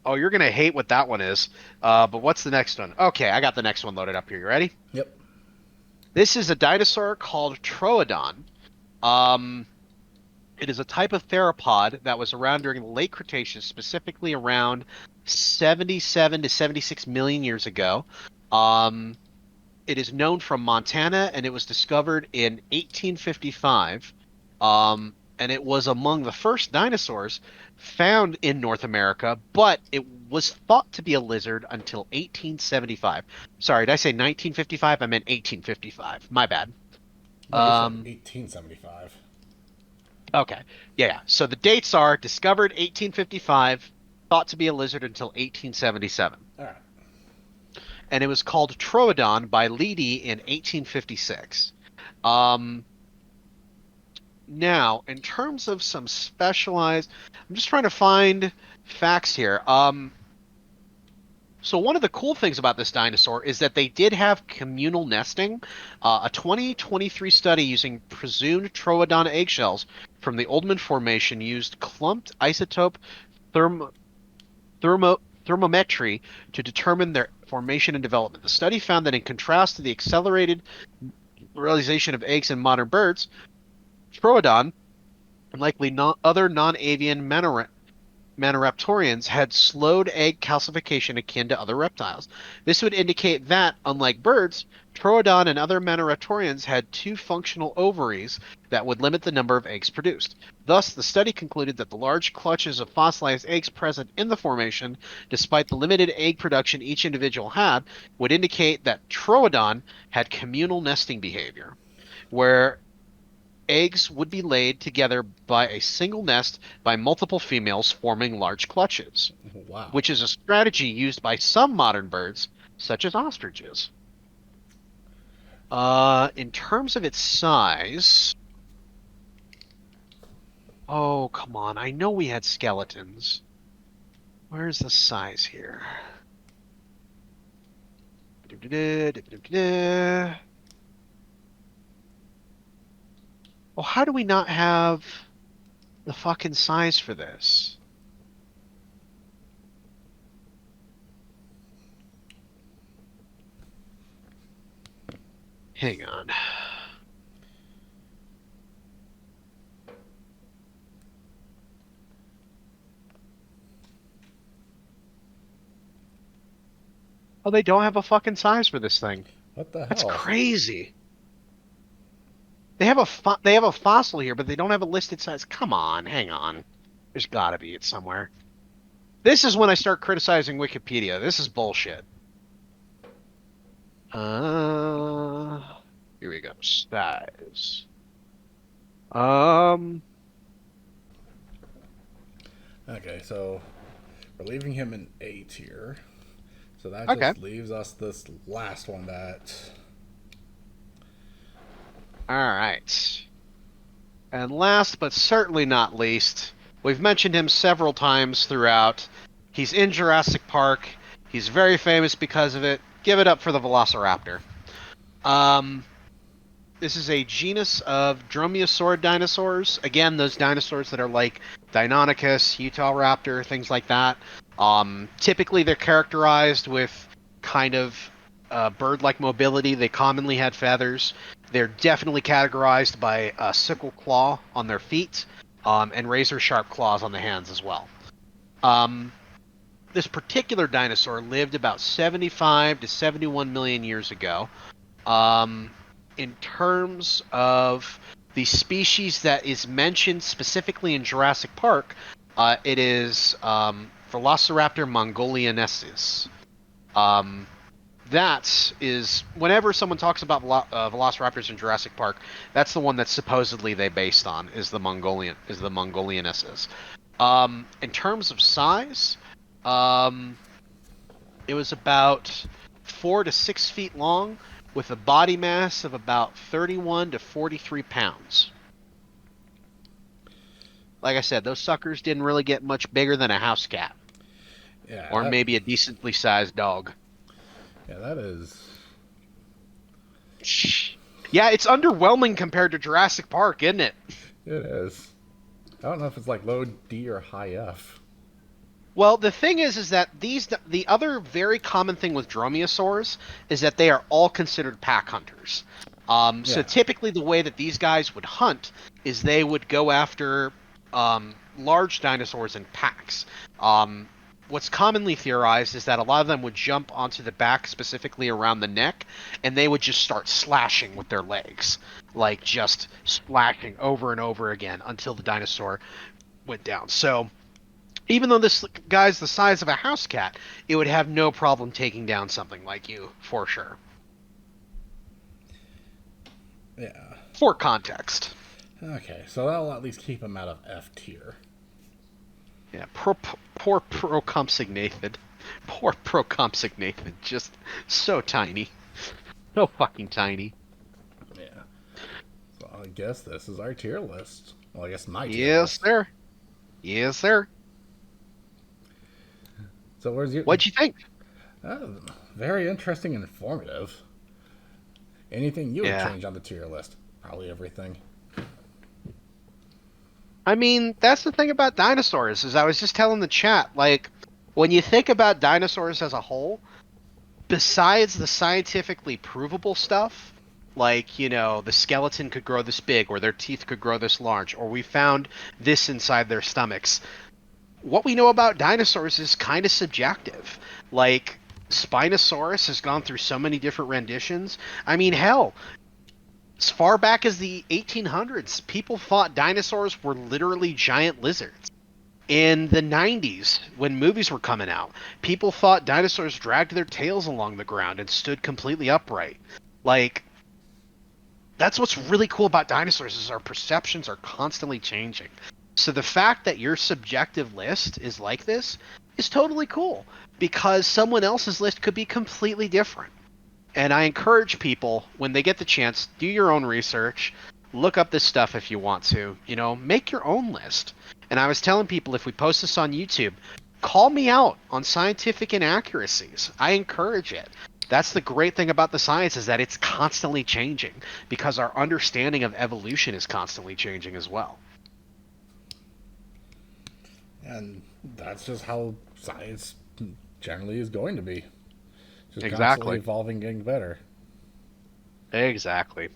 Oh, you're gonna hate what that one is. But what's the next one? Okay, I got the next one loaded up here. You ready? Yep. This is a dinosaur called Troodon. Um, it is a type of theropod that was around during the late Cretaceous, specifically around 77 to 76 million years ago. Um, it is known from Montana, and it was discovered in 1855. And it was among the first dinosaurs found in North America, but it was thought to be a lizard until 1875. Sorry, did I say 1955? I meant 1855. My bad. No, you said Um, 1875. okay. Yeah. So the dates are discovered 1855, thought to be a lizard until 1877. All right. And it was called Troodon by Leedy in 1856. Um, Now, in terms of some specialized, I'm just trying to find facts here. So one of the cool things about this dinosaur is that they did have communal nesting. A 2023 study using presumed Troodon eggshells from the Oldman Formation used clumped isotope therm thermometry to determine their formation and development. The study found that in contrast to the accelerated realization of eggs in modern birds, Troodon, and likely other non-avian Maniraptorians had slowed egg calcification akin to other reptiles. This would indicate that, unlike birds, Troodon and other Maniraptorians had two functional ovaries that would limit the number of eggs produced. Thus, the study concluded that the large clutches of fossilized eggs present in the formation, despite the limited egg production each individual had, would indicate that Troodon had communal nesting behavior, where eggs would be laid together by a single nest by multiple females forming large clutches, Wow. which is a strategy used by some modern birds, such as ostriches. In terms of its size, oh, come on. I know we had skeletons. Where's the size here? Well, how do we not have the fucking size for this? Hang on. Oh, they don't have a fucking size for this thing. What the That's hell? crazy. They have a fossil here, but they don't have a listed size. Come on, hang on. There's got to be it somewhere. This is when I start criticizing Wikipedia. This is bullshit. Uh, Here we go. Size. Um, Okay, so we're leaving him in A tier. So that okay. just leaves us this last one that. All right. And last but certainly not least, we've mentioned him several times throughout. He's in Jurassic Park. He's very famous because of it. Give it up for the Velociraptor. Um, this is a genus of dromaeosaur dinosaurs. Again, those dinosaurs that are like Deinonychus, Utah raptor, things like that. Typically, they're characterized with kind of bird-like mobility. They commonly had feathers. They're definitely categorized by a sickle claw on their feet, and razor-sharp claws on the hands as well. Um, this particular dinosaur lived about 75 to 71 million years ago. Um, in terms of the species that is mentioned specifically in Jurassic Park, it is Velociraptor mongoliensis. Um, that is whenever someone talks about Velociraptors in Jurassic Park, that's the one that supposedly they based on is the Mongoliensis. In terms of size, um, it was about 4 to 6 feet long, with a body mass of about 31 to 43 pounds. Like I said, those suckers didn't really get much bigger than a house cat, Yeah, or maybe a decently sized dog. that is. Yeah, it's underwhelming compared to Jurassic Park, isn't it? It is. I don't know if it's like low D or high F. Well, the thing is that the other very common thing with dromaeosaurs is that they are all considered pack hunters. So Yeah. typically, the way that these guys would hunt is they would go after large dinosaurs in packs. Um, what's commonly theorized is that a lot of them would jump onto the back, specifically around the neck, and they would just start slashing with their legs, like just slashing over and over again until the dinosaur went down. So even though this guy's the size of a house cat, it would have no problem taking down something like you, for sure. Yeah. For context. Okay, so that'll at least keep him out of F tier. Yeah, poor Procompsognathid. Poor Procompsognathid. Just so tiny. So fucking tiny. Yeah. So I guess this is our tier list. Well, I guess my tier Yes, list. sir. Yes, sir. So where's your? What'd you think? Uh, Very interesting and informative. Anything you would Yeah. change on the tier list? Probably everything. I mean, that's the thing about dinosaurs, is I was just telling the chat, like, when you think about dinosaurs as a whole, besides the scientifically provable stuff, like, the skeleton could grow this big, or their teeth could grow this large, or we found this inside their stomachs, what we know about dinosaurs is kind of subjective. Like, Spinosaurus has gone through so many different renditions. I mean, hell, as far back as the 1800s, people thought dinosaurs were literally giant lizards. In the 90s, when movies were coming out, people thought dinosaurs dragged their tails along the ground and stood completely upright. Like, that's what's really cool about dinosaurs is our perceptions are constantly changing. So the fact that your subjective list is like this is totally cool because someone else's list could be completely different. And I encourage people when they get the chance, do your own research, look up this stuff if you want to, make your own list. And I was telling people if we post this on YouTube, call me out on scientific inaccuracies. I encourage it. That's the great thing about the science is that it's constantly changing because our understanding of evolution is constantly changing as well. And that's just how science generally is going to be. Just constantly Exactly. evolving, getting better. Exactly.